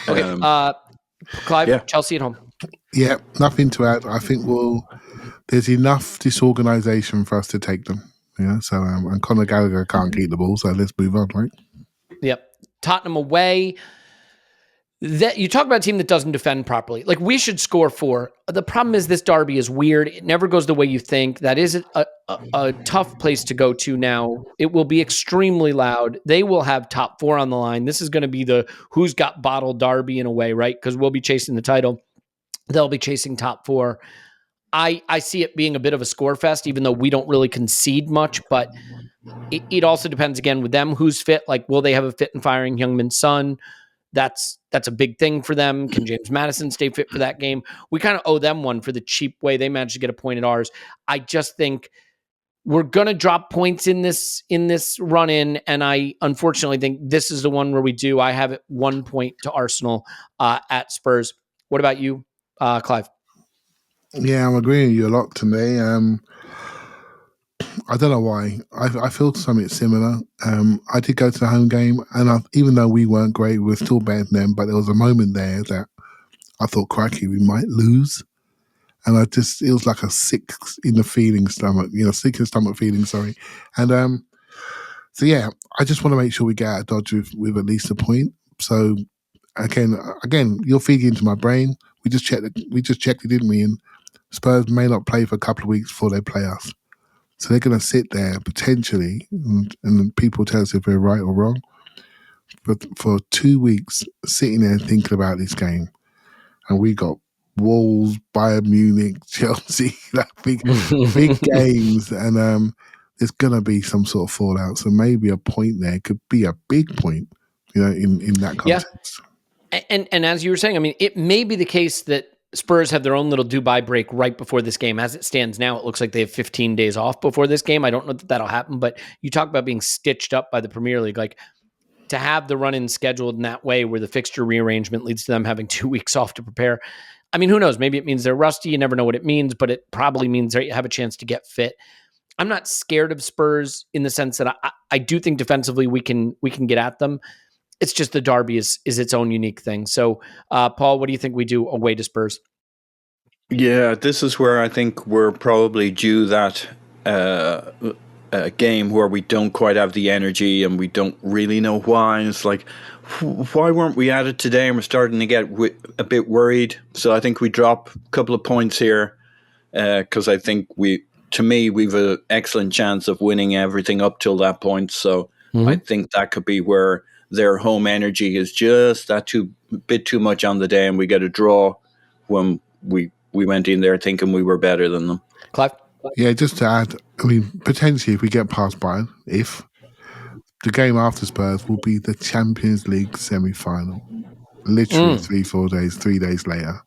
Okay. Clive, Chelsea at home. Yeah, nothing to add. I think there's enough disorganisation for us to take them. Yeah, so and Conor Gallagher can't keep the ball, so let's move on, right? Yep. Tottenham away. That you talk about a team that doesn't defend properly. Like, we should score 4. The problem is this derby is weird. It never goes the way you think. That is a tough place to go to now. It will be extremely loud. They will have top 4 on the line. This is going to be the who's got bottled derby in a way, right? Because we'll be chasing the title. They'll be chasing top 4. I see it being a bit of a score fest, even though we don't really concede much, but it also depends, again, with them, who's fit. Like, will they have a fit and firing Heung-min Son? That's a big thing for them. Can James Madison stay fit for that game? We kind of owe them one for the cheap way they managed to get a point at ours. I just think we're going to drop points in this run-in, and I unfortunately think this is the one where we do. I have it 1 point to Arsenal at Spurs. What about you, Clive? Yeah, I'm agreeing with you a lot today. I don't know why. I feel something similar. I did go to the home game, and even though we weren't great, we were still better than them. But there was a moment there that I thought, crikey, we might lose. And it was like a sick in the stomach feeling, sorry. And so yeah, I just want to make sure we get out of Dodge with at least a point. So again, you're feeding into my brain. We just checked it, didn't we? And Spurs may not play for a couple of weeks before they play us. So they're going to sit there potentially, and people tell us if we're right or wrong, but for 2 weeks sitting there thinking about this game. And we got Wolves, Bayern Munich, Chelsea, like big games. And there's going to be some sort of fallout. So maybe a point there could be a big point, in that context. Yeah. And as you were saying, I mean, it may be the case that Spurs have their own little Dubai break right before this game. As it stands now, it looks like they have 15 days off before this game. I don't know that that'll happen, but you talk about being stitched up by the Premier League. Like, to have the run-in scheduled in that way where the fixture rearrangement leads to them having 2 weeks off to prepare. I mean, who knows? Maybe it means they're rusty. You never know what it means, but it probably means they have a chance to get fit. I'm not scared of Spurs in the sense that I do think defensively we can get at them. It's just the derby is its own unique thing. So, Paul, what do you think we do away to Spurs? Yeah, this is where I think we're probably due that game where we don't quite have the energy and we don't really know why. It's like, why weren't we at it today? And we're starting to get a bit worried. So I think we drop a couple of points here because I think we've an excellent chance of winning everything up till that point. So I think that could be where their home energy is just that bit too much on the day, and we get a draw when we went in there thinking we were better than them. Clive? Yeah, just to add, I mean, potentially if we get past Bayern, if the game after Spurs will be the Champions League semi-final, literally 3 days later.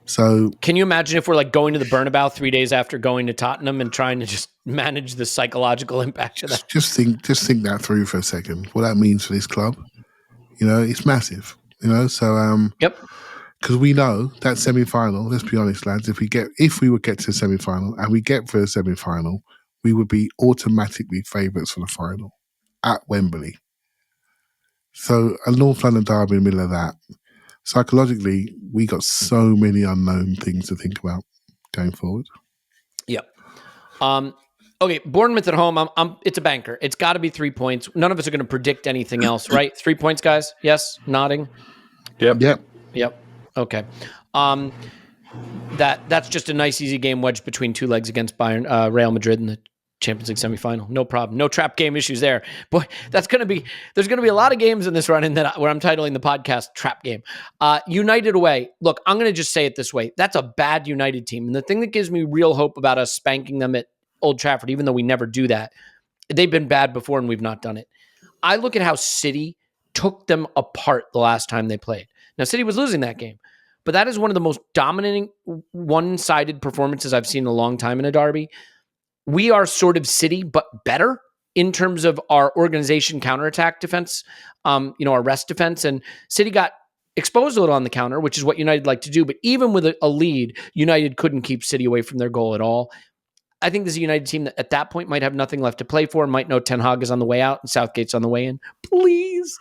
So can you imagine if we're like going to the Bernabeu 3 days after going to Tottenham and trying to just manage the psychological impact of that? Just think that through for a second. What that means for this club, it's massive. So yep. Because we know that semi-final. Let's be honest, lads. If we would get to the semi-final and we get for the semi-final, we would be automatically favourites for the final at Wembley. So a North London derby in the middle of that. Psychologically, we got so many unknown things to think about going forward. Yep. Okay, Bournemouth at home. It's a banker. It's got to be 3 points. None of us are going to predict anything else, right? 3 points, guys. Yes, nodding. Yep. Okay. That's just a nice, easy game wedged between 2 legs against Bayern, Real Madrid in the Champions League semifinal. No problem. No trap game issues there. Boy, there's going to be a lot of games in this run-in where I'm titling the podcast Trap Game. United away. Look, I'm going to just say it this way. That's a bad United team. And the thing that gives me real hope about us spanking them at Old Trafford, even though we never do that, they've been bad before and we've not done it. I look at how City took them apart the last time they played. Now, City was losing that game, but that is one of the most dominating one-sided performances I've seen in a long time in a derby. We are sort of City, but better in terms of our organization counterattack defense, our rest defense. And City got exposed a little on the counter, which is what United like to do. But even with a lead, United couldn't keep City away from their goal at all. I think this is a United team that at that point might have nothing left to play for, might know Ten Hag is on the way out and Southgate's on the way in. Please.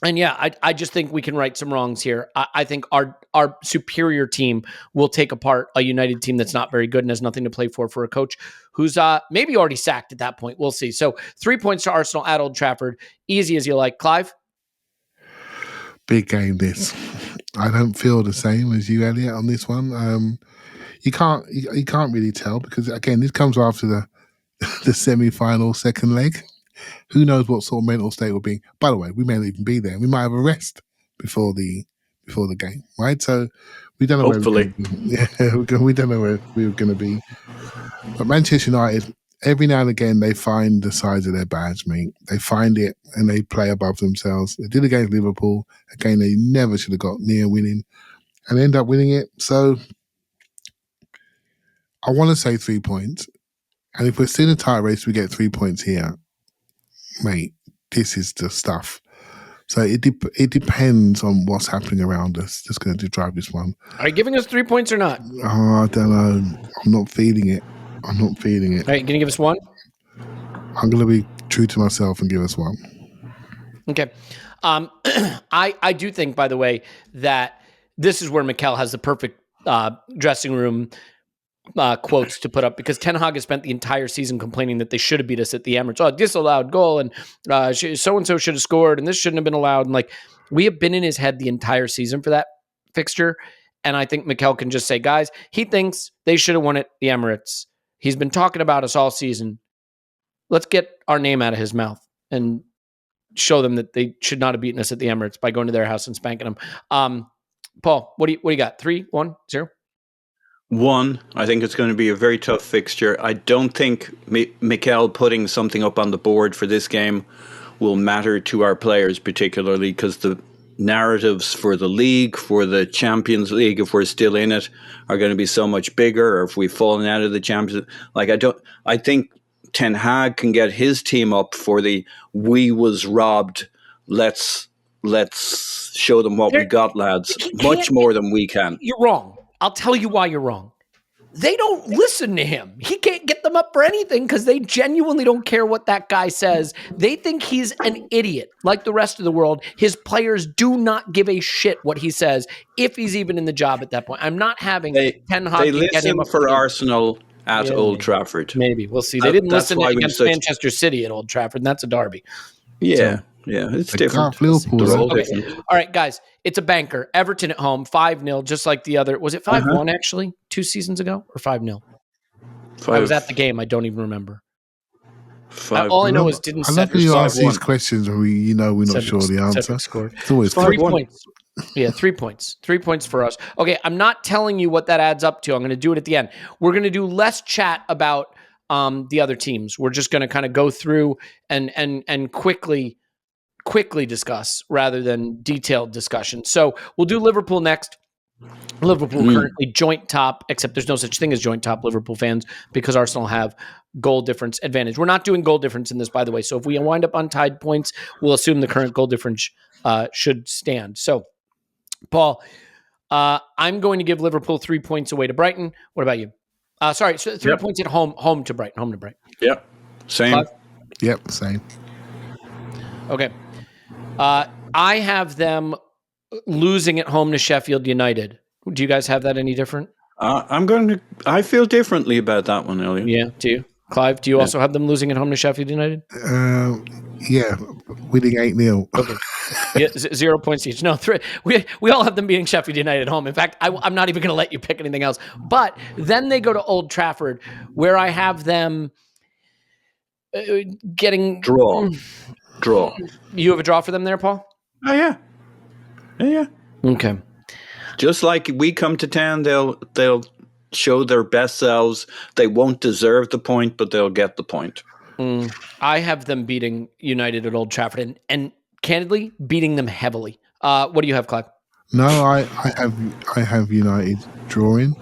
And yeah, I just think we can right some wrongs here. I think our superior team will take apart a United team that's not very good and has nothing to play for a coach who's maybe already sacked at that point. We'll see. So 3 points to Arsenal at Old Trafford. Easy as you like. Clive? Big game, this. I don't feel the same as you, Elliot, on this one. You can't really tell because, again, this comes after the semi-final second leg. Who knows what sort of mental state we'll be? By the way, we may not even be there. We might have a rest before the game, right? So we don't know. Hopefully, we don't know where we're going to be. But Manchester United, every now and again, they find the size of their badge, mate. They find it and they play above themselves. They did against Liverpool. Again, they never should have got near winning and end up winning it. So I want to say 3 points. And if we're still in a tight race, we get 3 points here. Mate, this is the stuff. So it depends on what's happening around us. That's going to drive this one. Are you giving us 3 points or not? Oh, I don't know. I'm not feeling it. All right, can you give us 1? I'm going to be true to myself and give us 1. Okay. I do think, by the way, that this is where Mikel has the perfect dressing room quotes to put up, because Ten Hag has spent the entire season complaining that they should have beat us at the Emirates. Oh, disallowed goal, and so-and-so should have scored, and this shouldn't have been allowed. And we have been in his head the entire season for that fixture. And I think Mikel can just say, guys, he thinks they should have won at the Emirates. He's been talking about us all season. Let's get our name out of his mouth and show them that they should not have beaten us at the Emirates by going to their house and spanking them. Paul, what do you got? 3, 1, 0? 1, I think it's going to be a very tough fixture. I don't think Mikel putting something up on the board for this game will matter to our players particularly, because the narratives for the league, for the Champions League, if we're still in it, are going to be so much bigger. Or if we've fallen out of the Champions League, I think Ten Hag can get his team up for the "we was robbed, let's show them what we got, lads," much more than we can. You're wrong. I'll tell you why you're wrong. They don't listen to him. He can't get them up for anything because they genuinely don't care what that guy says. They think he's an idiot, like the rest of the world. His players do not give a shit what he says, if he's even in the job at that point. I'm not having Ten Hag. They listen for Arsenal at Old Trafford. Maybe. We'll see. They didn't listen against Manchester City at Old Trafford, and that's a derby. Yeah. Yeah, it's different. Okay. All right, guys, it's a banker. Everton at home, 5-0, just like the other. Was it 5-1 actually 2 seasons ago, or 5-0? I was at the game. I don't even remember. All I know is didn't. I love when you ask these questions and we're not sure the answer. It's always 3 points. Yeah, 3 points. 3 points for us. Okay, I'm not telling you what that adds up to. I'm going to do it at the end. We're going to do less chat about the other teams. We're just going to kind of go through and quickly discuss rather than detailed discussion. So we'll do Liverpool next. Liverpool currently joint top, except there's no such thing as joint top, Liverpool fans, because Arsenal have goal difference advantage. We're not doing goal difference in this, by the way. So if we wind up on tied points, we'll assume the current goal difference should stand. So, Paul, I'm going to give Liverpool 3 points away to Brighton. What about you? So 3 points at home to Brighton. Yep. Same. 5? Yep, same. Okay. I have them losing at home to Sheffield United. Do you guys have that any different? I feel differently about that one, Elliot. Yeah, do you? Clive, do you also have them losing at home to Sheffield United? Yeah, winning 8-0. Okay. Yeah, 0 points each. No, 3. We all have them beating Sheffield United at home. In fact, I'm not even going to let you pick anything else. But then they go to Old Trafford, where I have them getting... Draw. You have a draw for them there, Paul? Oh, yeah. Yeah. Okay. Just like we come to town, they'll show their best selves. They won't deserve the point, but they'll get the point. I have them beating United at Old Trafford and candidly beating them heavily. What do you have, Clive? No, I have United drawing.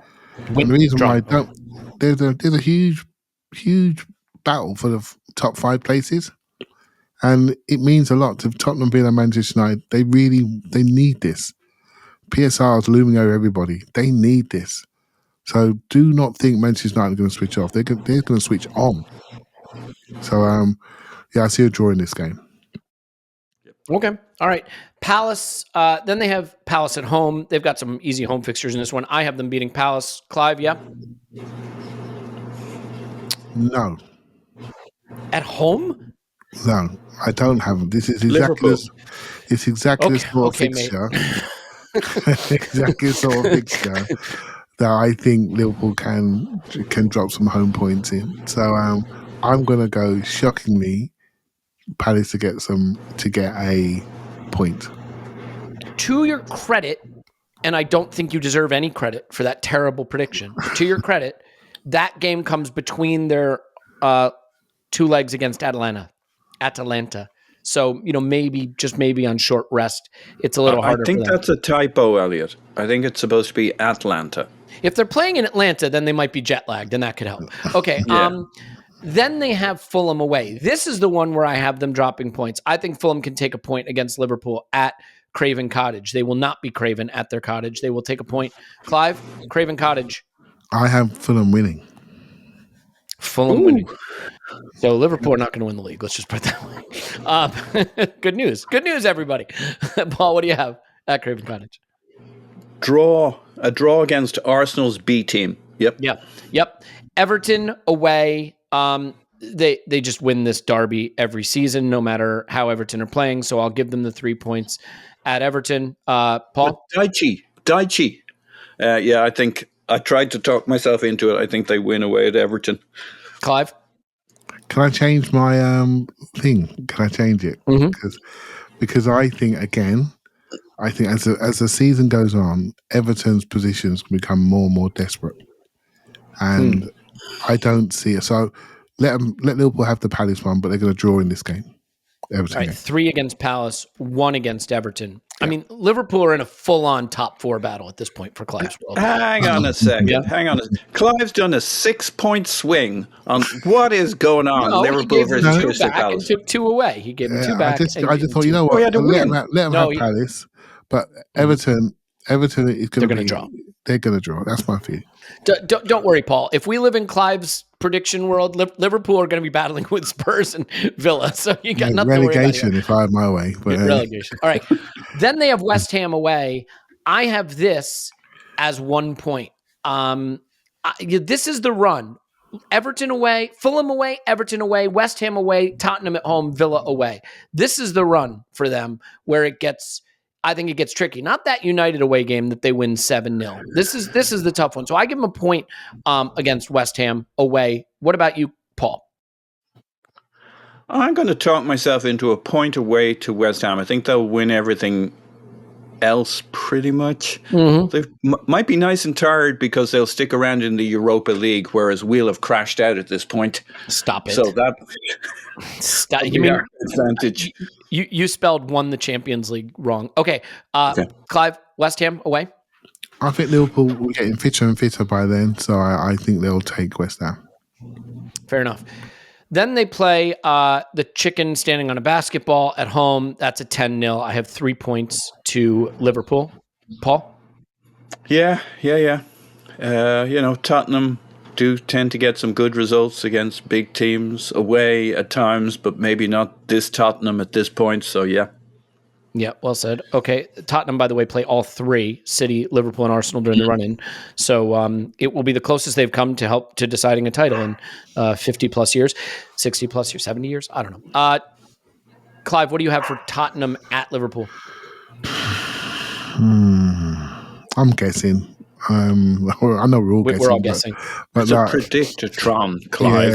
And the reason why I don't, there's a huge battle for the top 5 places. And it means a lot to Tottenham, Villa, Manchester United. They need this. PSR is looming over everybody. They need this. So do not think Manchester United are going to switch off. They're going to switch on. So, I see a draw in this game. Okay. All right. Palace. Then they have Palace at home. They've got some easy home fixtures in this one. I have them beating Palace. Clive, yeah? No. At home? No, I don't have them. This is Liverpool. It's exactly the sort of mate. fixture. Exactly the sort of fixture that I think Liverpool can drop some home points in. So I'm gonna go shockingly Palace to get a point. To your credit, and I don't think you deserve any credit for that terrible prediction. To your credit, that game comes between their two legs against Atalanta. So, maybe on short rest, it's a little harder. I think that's a typo, Elliot. I think it's supposed to be Atlanta. If they're playing in Atlanta, then they might be jet lagged, and that could help. Okay. Yeah. Then they have Fulham away. This is the one where I have them dropping points. I think Fulham can take a point against Liverpool at Craven Cottage. They will not be Craven at their cottage. They will take a point. Clive, Craven Cottage. I have Fulham winning. Fulham winning. So Liverpool are not going to win the league. Let's just put it that way. Good news. Good news, everybody. Paul, what do you have at Craven Cottage? A draw against Arsenal's B team. Yep. Everton away. They just win this derby every season, no matter how Everton are playing. So I'll give them the 3 points at Everton. Paul? Daichi. Yeah, I think I tried to talk myself into it. I think they win away at Everton. Clive? Can I change my thing? Can I change it? Mm-hmm. Because I think as the season goes on, Everton's positions become more and more desperate, and I don't see it. So let Liverpool have the Palace one, but they're going to draw in this game. Everton. Right, 3 against Palace, 1 against Everton. Yeah. I mean, Liverpool are in a full-on top 4 battle at this point for Clive's world. Hang on a second. Clive's done a 6-point swing on what is going on. No, Liverpool versus Crystal Palace. Took 2 away. He gave him 2 back. I just thought, you know what? Let them have Palace, but Everton is going to draw. They're going to draw. That's my feeling. Don't worry, Paul. If we live in Clive's prediction world, Liverpool are going to be battling with Spurs and Villa, so you got nothing to worry about. Relegation, if I had my way. But, relegation. All right. Then they have West Ham away. I have this as 1 point. This is the run. Everton away, Fulham away, Everton away, West Ham away, Tottenham at home, Villa away. This is the run for them where I think it gets tricky. Not that United away game that they win 7-0. This is the tough one. So I give them a point against West Ham away. What about you, Paul? I'm going to talk myself into a point away to West Ham. I think they'll win everything else pretty much. Mm-hmm. They might be nice and tired because they'll stick around in the Europa League, whereas we'll have crashed out at this point. Stop it. So that you mean advantage. You spelled won the Champions League wrong. Okay. Clive, West Ham away. I think Liverpool will be getting fitter and fitter by then, so I think they'll take West Ham. Fair enough. Then they play the chicken standing on a basketball at home. That's a 10-0. I have 3 points to Liverpool. Paul? Yeah. Tottenham do tend to get some good results against big teams away at times, but maybe not this Tottenham at this point. So, yeah. Yeah, well said. Okay, Tottenham, by the way, play all 3, City, Liverpool, and Arsenal during the run-in. So it will be the closest they've come to help to deciding a title in 50-plus years, 60-plus years, 70 years? I don't know. Clive, what do you have for Tottenham at Liverpool? I'm guessing. I know we're all guessing. We're all guessing. But it's a predictotron, Clive.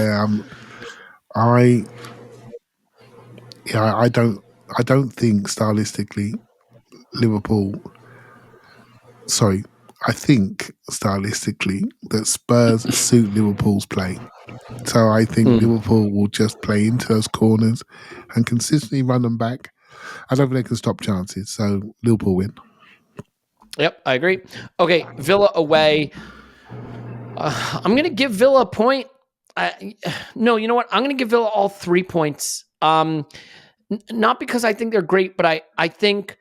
Yeah, I don't think stylistically I think stylistically that Spurs suit Liverpool's play. So I think Liverpool will just play into those corners and consistently run them back. I don't think they can stop chances. So Liverpool win. Yep, I agree. Okay, Villa away. I'm going to give Villa a point. No, you know what? I'm going to give Villa all 3 points. Not because I think they're great, but I think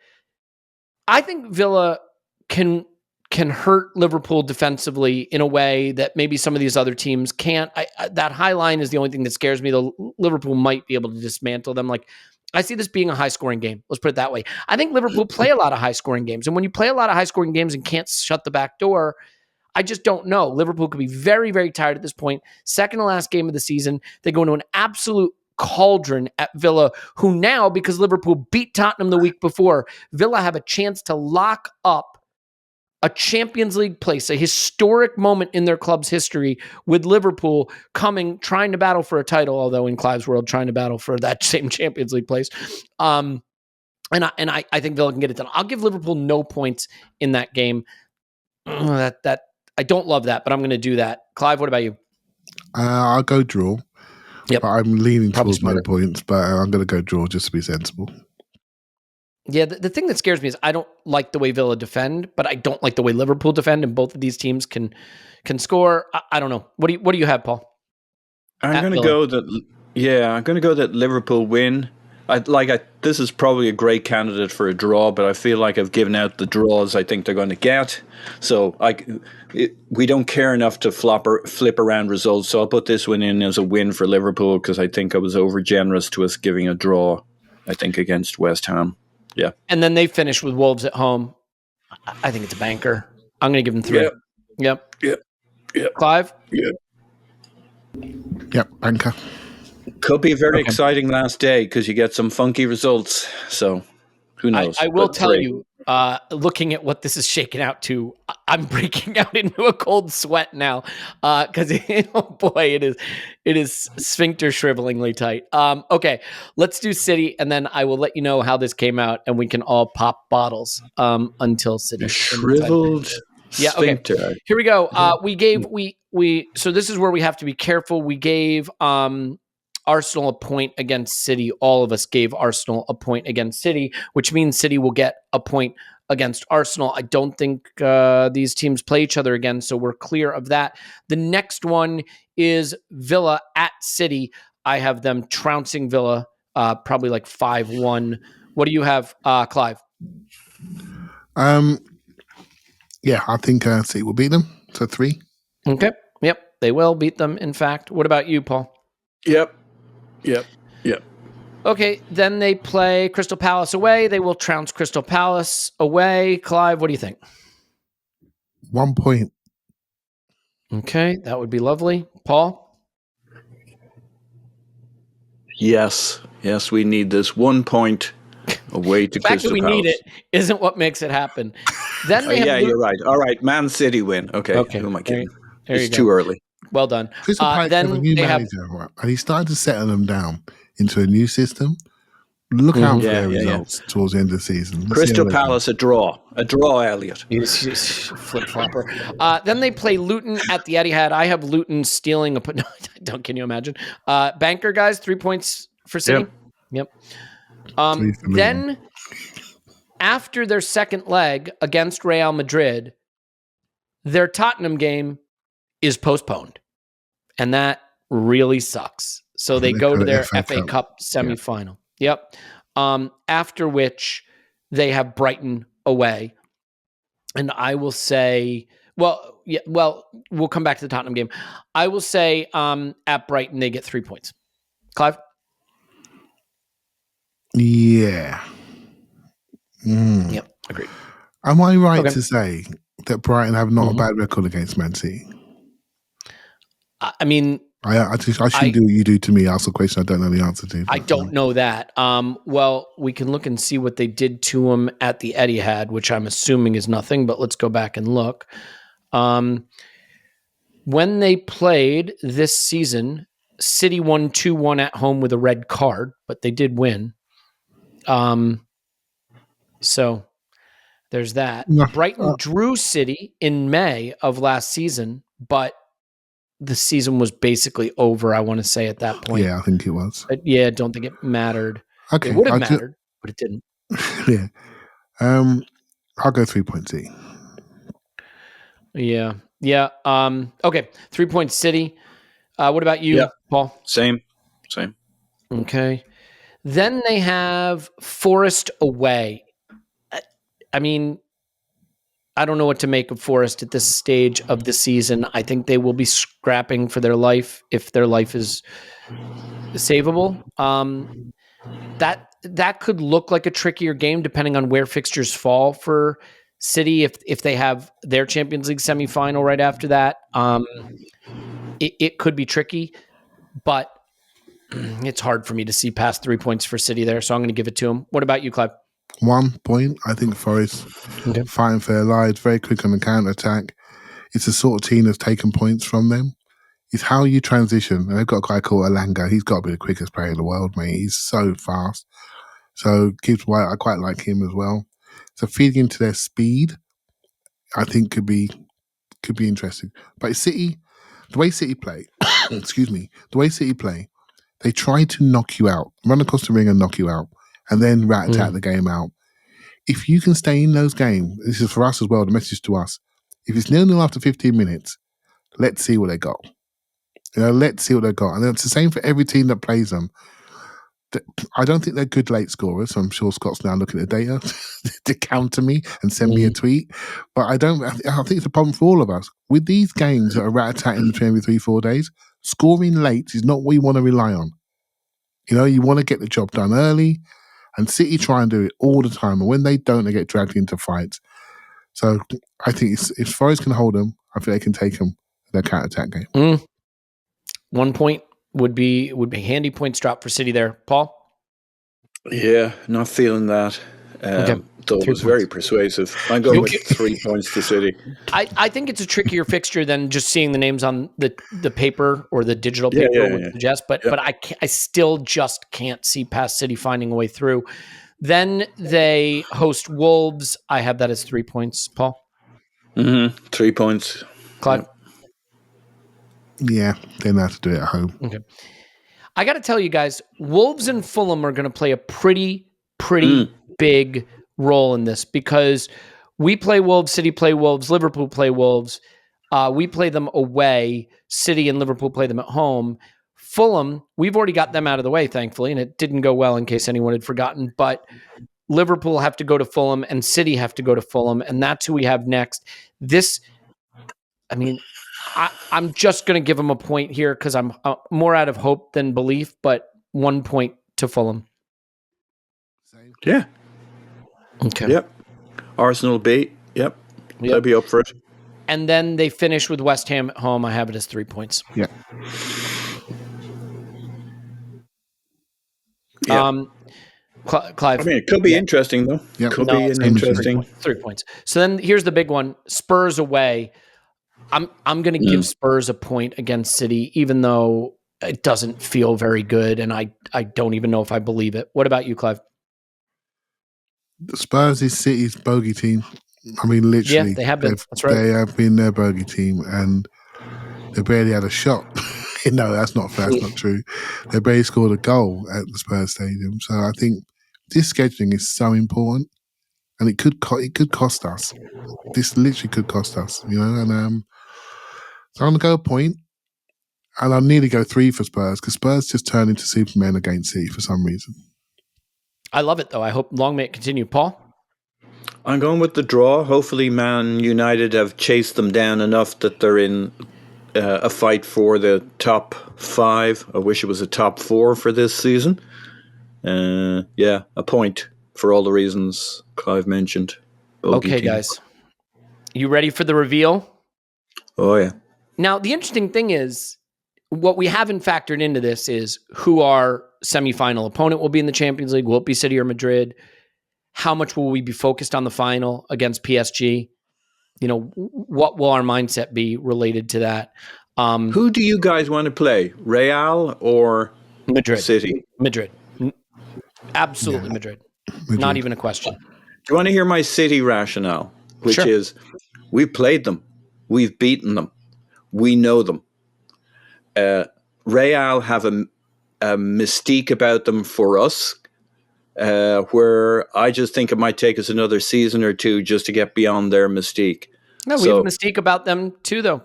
Villa can hurt Liverpool defensively in a way that maybe some of these other teams can't. That high line is the only thing that scares me. Though Liverpool might be able to dismantle them. Like I see this being a high-scoring game. Let's put it that way. I think Liverpool play a lot of high-scoring games. And when you play a lot of high-scoring games and can't shut the back door, I just don't know. Liverpool could be very, very tired at this point. Second to last game of the season. They go into an absolute cauldron at Villa, who now, because Liverpool beat Tottenham the week before, Villa have a chance to lock up a Champions League place, a historic moment in their club's history, with Liverpool trying to battle for a title, although in Clive's world, trying to battle for that same Champions League place. And I think Villa can get it done. I'll give Liverpool no points in that game. That I don't love that, but I'm going to do that. Clive, what about you? I'll go draw. Yep. But I'm leaning Probably towards smarter. no points, but I'm going to go draw just to be sensible. Yeah, the thing that scares me is I don't like the way Villa defend, but I don't like the way Liverpool defend, and both of these teams can score. I don't know. What do you have, Paul? I'm going to go that Liverpool win. This is probably a great candidate for a draw, but I feel like I've given out the draws I think they're going to get. So we don't care enough to flip around results. So I'll put this one in as a win for Liverpool because I think I was over generous to us giving a draw, I think, against West Ham. Yeah. And then they finish with Wolves at home. I think it's a banker. I'm going to give them 3. Yep. Clive? Yep, banker. Could be a very exciting last day because you get some funky results. So who knows? I will tell you, looking at what this is shaking out to, I'm breaking out into a cold sweat now because oh boy, it is sphincter shrivelingly tight. Okay, let's do City, and then I will let you know how this came out, and we can all pop bottles until City. Shriveled sphincter. Okay. Here we go. So this is where we have to be careful. We gave Arsenal a point against City. All of us gave Arsenal a point against City, which means City will get a point against Arsenal. I don't think these teams play each other again, so we're clear of that. The next one is Villa at City. I have them trouncing Villa, probably like 5-1. What do you have, Clive? Yeah, I think City will beat them. So 3. Okay. Yep, they will beat them, in fact. What about you, Paul? Yep. Okay, then they play Crystal Palace away. They will trounce Crystal Palace away. Clive, what do you think? 1 point. Okay, that would be lovely. Paul? Yes, we need this 1 point away to Crystal Palace. The fact that we need it isn't what makes it happen. Then you're right. All right, Man City win. Okay. Who am I kidding? It's too early. Well done. Crystal Palace have a new manager, and he started to settle them down into a new system. Look out for their results towards the end of the season. Crystal Palace, a draw, Elliot. Flip flopper. Then they play Luton at the Etihad. I have Luton stealing no, I don't. Can you imagine? Banker guys, 3 points for City. Yep. Then after their second leg against Real Madrid, their Tottenham game is postponed, and that really sucks. So they go to their FA Cup semifinal. Yep. After which they have Brighton away. And I will say, we'll come back to the Tottenham game. I will say at Brighton, they get 3 points. Clive? Yeah. Yep, agreed. Am I right to say that Brighton have not a bad record against Man City? I mean, I shouldn't do what you do to me. Ask a question I don't know the answer to. I don't know that. Well, we can look and see what they did to them at the Etihad, which I'm assuming is nothing, but let's go back and look. When they played this season, City won 2-1 at home with a red card, but they did win. So there's that. Brighton drew City in May of last season, but the season was basically over, I want to say, at that point. Yeah, I think it was. I don't think it mattered. Okay. It would have mattered, but it didn't. Yeah. I'll go 3 points C. Yeah. Okay. 3 points City. What about you, Paul? Same. Okay. Then they have Forest away. I mean, I don't know what to make of Forest at this stage of the season. I think they will be scrapping for their life if their life is savable. that could look like a trickier game depending on where fixtures fall for City. If they have their Champions League semifinal right after that, it could be tricky, but it's hard for me to see past 3 points for City there, so I'm going to give it to them. What about you, Clive? 1 point. I think Forest fighting for their lives, very quick on the counter-attack. It's the sort of team that's taken points from them. It's how you transition. And they've got a guy called Alanga. He's got to be the quickest player in the world, mate. He's so fast. So Gibbs White, I quite like him as well. So feeding into their speed, I think could be interesting. But City, the way City play, they try to knock you out, run across the ring and knock you out, and then rat-a-tat the game out. If you can stay in those games, this is for us as well, the message to us. If it's 0-0 after 15 minutes, let's see what they got. Let's see what they got. And it's the same for every team that plays them. I don't think they're good late scorers, so I'm sure Scott's now looking at the data to counter me and send me a tweet. But I think it's a problem for all of us. With these games that are rat-a-tatting between every 3-4 days, scoring late is not what you want to rely on. You want to get the job done early, and City try and do it all the time. And when they don't, they get dragged into fights. So I think if Forest can hold them, I think they can take them their counter-attack game. 1 point would be handy points drop for City there. Paul? Yeah, not feeling that. Though it was very persuasive. I'm going with 3 points to City. I think it's a trickier fixture than just seeing the names on the paper or the digital paper would suggest, but I still just can't see past City finding a way through. Then they host Wolves. I have that as 3 points. Paul? 3 points. Clive? Yeah, they know how to do it at home. Okay. I got to tell you guys, Wolves and Fulham are going to play a pretty big role in this because we play Wolves, City play Wolves, Liverpool play Wolves. We play them away. City and Liverpool play them at home. Fulham, we've already got them out of the way, thankfully, and it didn't go well in case anyone had forgotten. But Liverpool have to go to Fulham and City have to go to Fulham, and that's who we have next. I'm just going to give them a point here because I'm more out of hope than belief, but 1 point to Fulham. Yeah. Okay. Yep. Arsenal beat. Yep. They'll be up for it. And then they finish with West Ham at home. I have it as 3 points. Yeah. Clive. It could be interesting, though. Yep. Could be an interesting. 3 points. So then here's the big one. Spurs away. I'm going to give Spurs a point against City, even though it doesn't feel very good, and I don't even know if I believe it. What about you, Clive? The Spurs is City's bogey team. Literally. Yeah, they have been. That's right. They have been their bogey team, and they barely had a shot. No, that's not fair. That's not true. They barely scored a goal at the Spurs Stadium. So I think this scheduling is so important, and it could cost us. This literally could cost us, And so I'm going to go a point, and I'll nearly go 3 for Spurs because Spurs just turned into Superman against City for some reason. I love it, though. I hope long may it continue. Paul? I'm going with the draw. Hopefully Man United have chased them down enough that they're in a fight for the top 5. I wish it was a top 4 for this season. A point for all the reasons Clive mentioned. Okay, guys. You ready for the reveal? Oh, yeah. Now, the interesting thing is, what we haven't factored into this is who our semifinal opponent will be in the Champions League. Will it be City or Madrid? How much will we be focused on the final against PSG? What will our mindset be related to that? Who do you guys want to play? Real or Madrid? City? Madrid. Absolutely Madrid. Not even a question. Do you want to hear my City rationale? Which is, we've played them. We've beaten them. We know them. Real have a mystique about them for us, where I just think it might take us another season or two just to get beyond their mystique. No, we have a mystique about them too, though,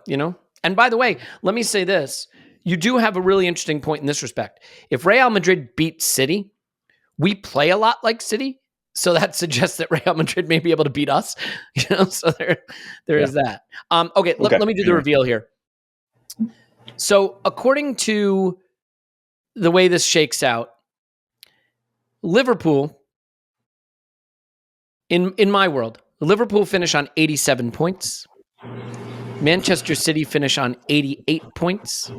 And by the way, let me say this. You do have a really interesting point in this respect. If Real Madrid beats City, we play a lot like City. So that suggests that Real Madrid may be able to beat us. So there is that. Okay, let me do the reveal here. So according to the way this shakes out, Liverpool, in my world, Liverpool finish on 87 points. Manchester City finish on 88 points.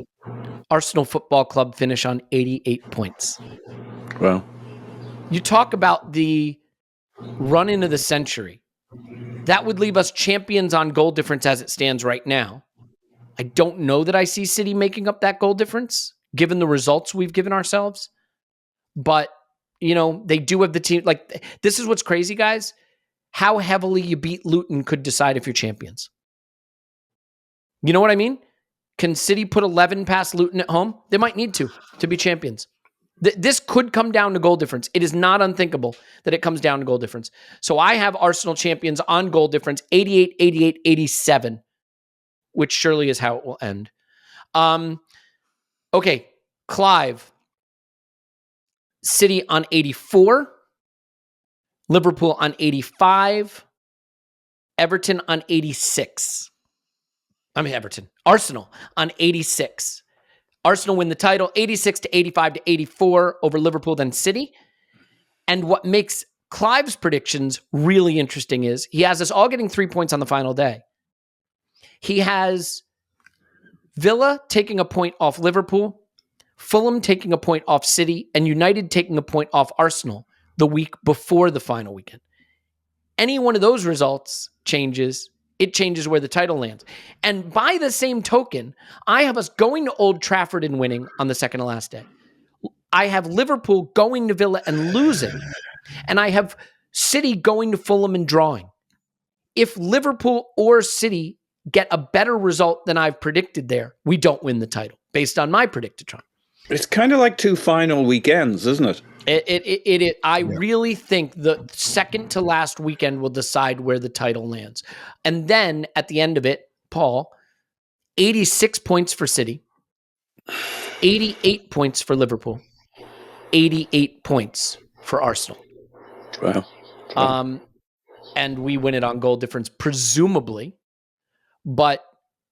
Arsenal Football Club finish on 88 points. Well, you talk about the run into the century. That would leave us champions on goal difference as it stands right now. I don't know that I see City making up that goal difference, given the results we've given ourselves. But, you know, they do have the team. Like, this is what's crazy, guys. How heavily you beat Luton could decide if you're champions. You know what I mean? Can City put 11 past Luton at home? They might need to be champions. This could come down to goal difference. It is not unthinkable that it comes down to goal difference. So I have Arsenal champions on goal difference, 88, 88, 87, which surely is how it will end. Okay, Clive. City on 84. Liverpool on 85. Everton on 86. Arsenal on 86. Arsenal win the title 86 to 85 to 84 over Liverpool, then City. And what makes Clive's predictions really interesting is he has us all getting 3 points on the final day. He has Villa taking a point off Liverpool, Fulham taking a point off City, and United taking a point off Arsenal the week before the final weekend. Any one of those results changes. It changes where the title lands. And by the same token, I have us going to Old Trafford and winning on the second to last day. I have Liverpool going to Villa and losing. And I have City going to Fulham and drawing. If Liverpool or City get a better result than I've predicted there, we don't win the title, based on my predictotron. It's kind of like two final weekends, isn't it? I really think the second to last weekend will decide where the title lands. And then at the end of it, Paul, 86 points for City, 88 points for Liverpool, 88 points for Arsenal. Wow. And we win it on goal difference, presumably. But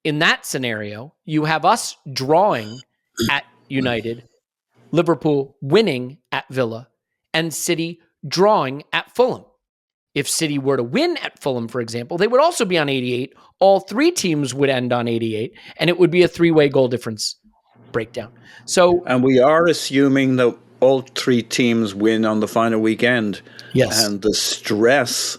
in that scenario, you have us drawing at United, Liverpool winning at Villa, and City drawing at Fulham. If City were to win at Fulham, for example, they would also be on 88. All three teams would end on 88, and it would be a three-way goal difference breakdown. And we are assuming that all three teams win on the final weekend. Yes. And the stress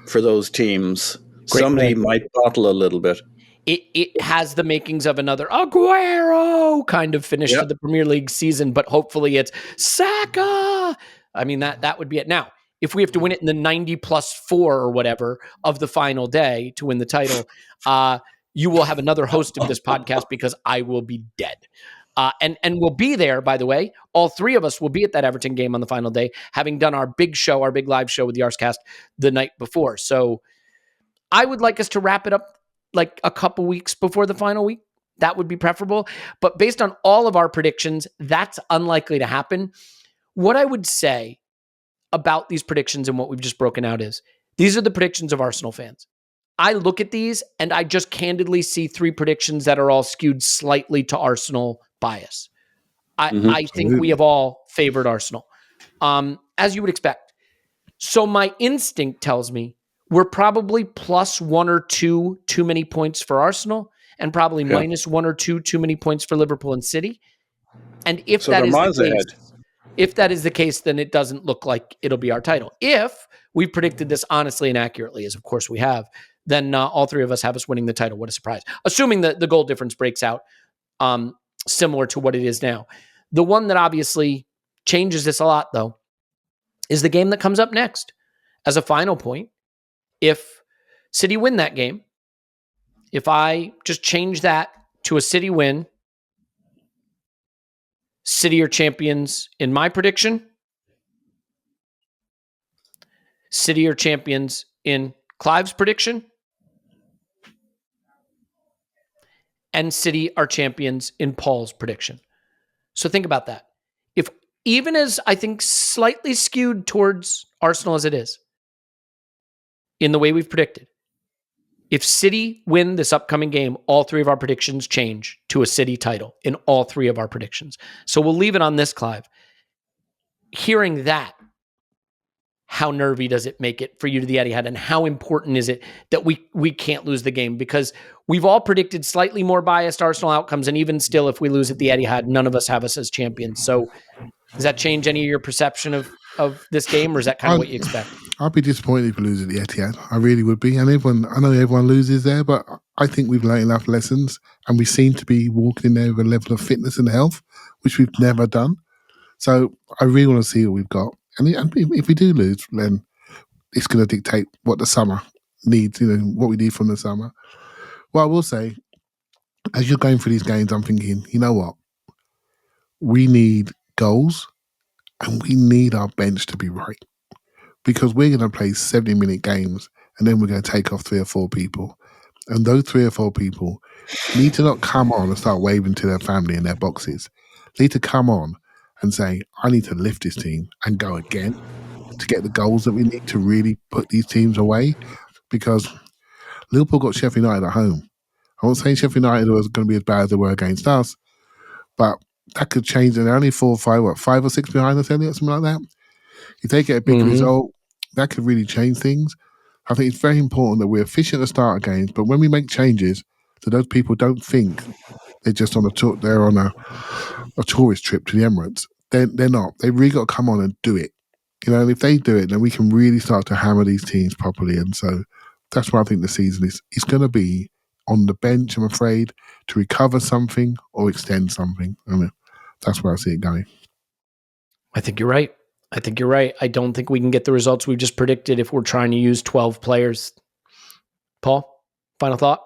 for those teams, somebody might bottle a little bit. It has the makings of another Aguero kind of finish to the Premier League season, but hopefully it's Saka. I mean, that would be it. Now, if we have to win it in the 90+4 or whatever of the final day to win the title, you will have another host of this podcast because I will be dead. And we'll be there, by the way. All three of us will be at that Everton game on the final day, having done our big show, our big live show with the Arscast the night before. So I would like us to wrap it up like a couple weeks before the final week. That would be preferable. But based on all of our predictions, that's unlikely to happen. What I would say about these predictions and what we've just broken out is, these are the predictions of Arsenal fans. I look at these and I just candidly see three predictions that are all skewed slightly to Arsenal bias. I think we have all favored Arsenal, as you would expect. So my instinct tells me we're probably plus one or two too many points for Arsenal and probably minus one or two too many points for Liverpool and City. And if that is the case, then it doesn't look like it'll be our title. If we predicted this honestly and accurately, as of course we have, then all three of us have us winning the title. What a surprise. Assuming that the goal difference breaks out similar to what it is now. The one that obviously changes this a lot, though, is the game that comes up next. As a final point, if City win that game, if I just change that to a City win, City are champions in my prediction. City are champions in Clive's prediction. And City are champions in Paul's prediction. So think about that. If even as I think slightly skewed towards Arsenal as it is, in the way we've predicted, if City win this upcoming game, all three of our predictions change to a City title in all three of our predictions. So we'll leave it on this, Clive. Hearing that, how nervy does it make it for you to the Etihad, and how important is it that we can't lose the game? Because we've all predicted slightly more biased Arsenal outcomes, and even still, if we lose at the Etihad, none of us have us as champions. So does that change any of your perception of this game, or is that kind of what you expect? I'd be disappointed if we lose at the Etihad. I really would be. And I know everyone loses there, but I think we've learned enough lessons, and we seem to be walking in there with a level of fitness and health, which we've never done. So I really want to see what we've got. And if we do lose, then it's going to dictate what the summer needs, what we need from the summer. What I will say, as you're going through these games, I'm thinking, you know what? We need goals, and we need our bench to be right. Because we're going to play 70-minute games, and then we're going to take off 3 or 4 people. And those 3 or 4 people need to not come on and start waving to their family in their boxes. They need to come on and say, I need to lift this team and go again to get the goals that we need to really put these teams away. Because Liverpool got Sheffield United at home. I won't say Sheffield United was going to be as bad as they were against us, but that could change. And they're only 4 or 5 or 6 behind us, Elliot, something like that. If they get a big result, that could really change things. I think it's very important that we're efficient at the start of games, but when we make changes, so those people don't think they're just on a tour, they're on a tourist trip to the Emirates. They're not. They really got to come on and do it. And if they do it, then we can really start to hammer these teams properly. And so that's why I think the season is going to be on the bench, I'm afraid, to recover something or extend something. I mean, that's where I see it going. I think you're right. I don't think we can get the results we've just predicted if we're trying to use 12 players. Paul, final thought?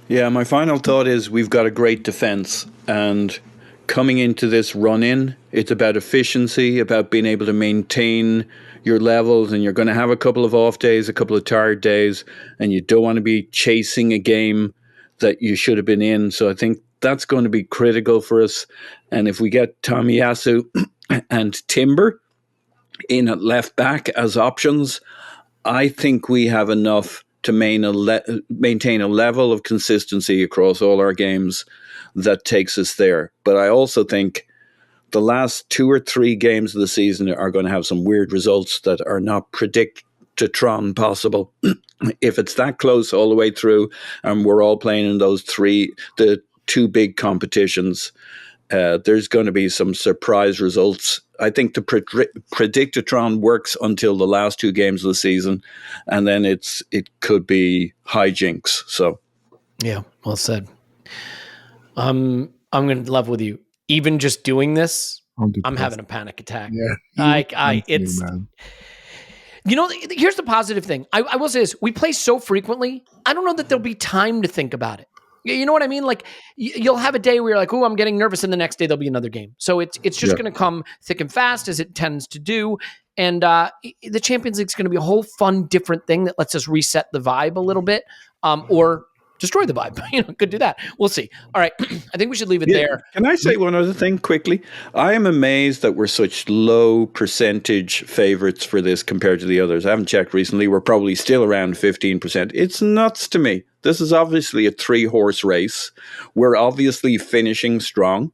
Yeah, my final thought is we've got a great defense, and coming into this run-in, it's about efficiency, about being able to maintain your levels, and you're going to have a couple of off days, a couple of tired days, and you don't want to be chasing a game that you should have been in. So I think that's going to be critical for us. And if we get Tomiyasu and Timber in at left back as options, I think we have enough to maintain a level of consistency across all our games that takes us there. But I also think the last 2 or 3 games of the season are going to have some weird results that are not predictotron possible. If it's that close all the way through, and we're all playing in the 2 big competitions, there's going to be some surprise results. I think the predictotron works until the last 2 games of the season, and then it could be hijinks. So, yeah, well said. I'm going to level with you. Even just doing this, I'm having a panic attack. Yeah, it's. Man. Here's the positive thing. I will say this: we play so frequently. I don't know that there'll be time to think about it. You know what I mean? Like you'll have a day where you're like, "Oh, I'm getting nervous," and the next day there'll be another game. So it's just going to come thick and fast as it tends to do. And the Champions League is going to be a whole fun, different thing that lets us reset the vibe a little bit, or destroy the vibe. Could do that. We'll see. All right, I think we should leave it there. Can I say one other thing quickly? I am amazed that we're such low percentage favorites for this compared to the others. I haven't checked recently. We're probably still around 15%. It's nuts to me. This is obviously a 3-horse race. We're obviously finishing strong.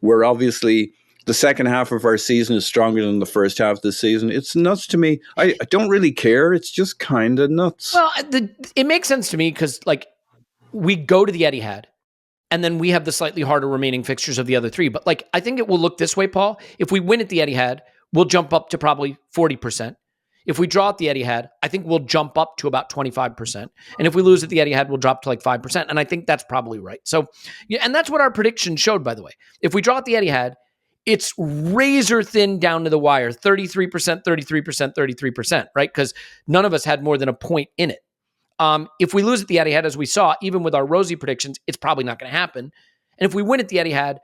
We're obviously, the second half of our season is stronger than the first half of the season. It's nuts to me. I don't really care. It's just kind of nuts. Well, it makes sense to me because, we go to the Etihad, and then we have the slightly harder remaining fixtures of the other 3. But I think it will look this way, Paul. If we win at the Etihad, we'll jump up to probably 40%. If we draw at the Etihad, I think we'll jump up to about 25%. And if we lose at the Etihad, we'll drop to 5%. And I think that's probably right. So, yeah, and that's what our prediction showed, by the way. If we draw at the Etihad, it's razor thin down to the wire, 33%, 33%, 33%, right? Because none of us had more than a point in it. If we lose at the Etihad, as we saw, even with our rosy predictions, it's probably not going to happen. And if we win at the Etihad,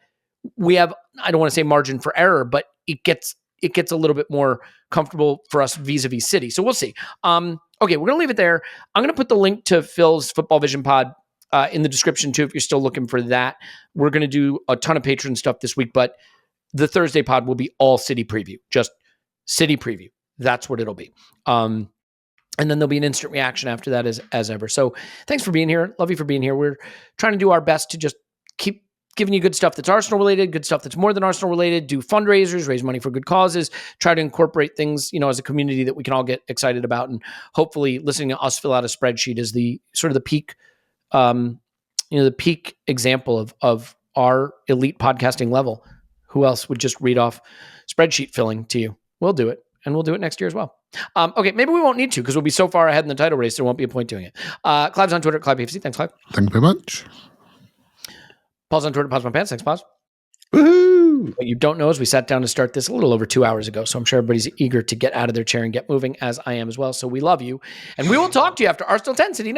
we have, I don't want to say margin for error, but it gets a little bit more comfortable for us vis-a-vis City. So we'll see. Okay, we're going to leave it there. I'm going to put the link to Phil's Football Vision Pod in the description too, if you're still looking for that. We're going to do a ton of Patreon stuff this week, but the Thursday pod will be all City preview, just City preview. That's what it'll be. And then there'll be an instant reaction after that as ever. So thanks for being here. Love you for being here. We're trying to do our best to just keep giving you good stuff that's Arsenal related, good stuff that's more than Arsenal related, do fundraisers, raise money for good causes, try to incorporate things, as a community that we can all get excited about. And hopefully listening to us fill out a spreadsheet is the sort of the peak, the peak example of our elite podcasting level. Who else would just read off spreadsheet filling to you? We'll do it. And we'll do it next year as well. Okay, maybe we won't need to because we'll be so far ahead in the title race, there won't be a point doing it. Clive's on Twitter, Clive AFC. Thanks, Clive. Thank you very much. Paul's on Twitter, Pause My Pants. Thanks, Pause. Woohoo! What you don't know is we sat down to start this a little over 2 hours ago, so I'm sure everybody's eager to get out of their chair and get moving, as I am as well. So we love you. And we will talk to you after Arsenal 10, City.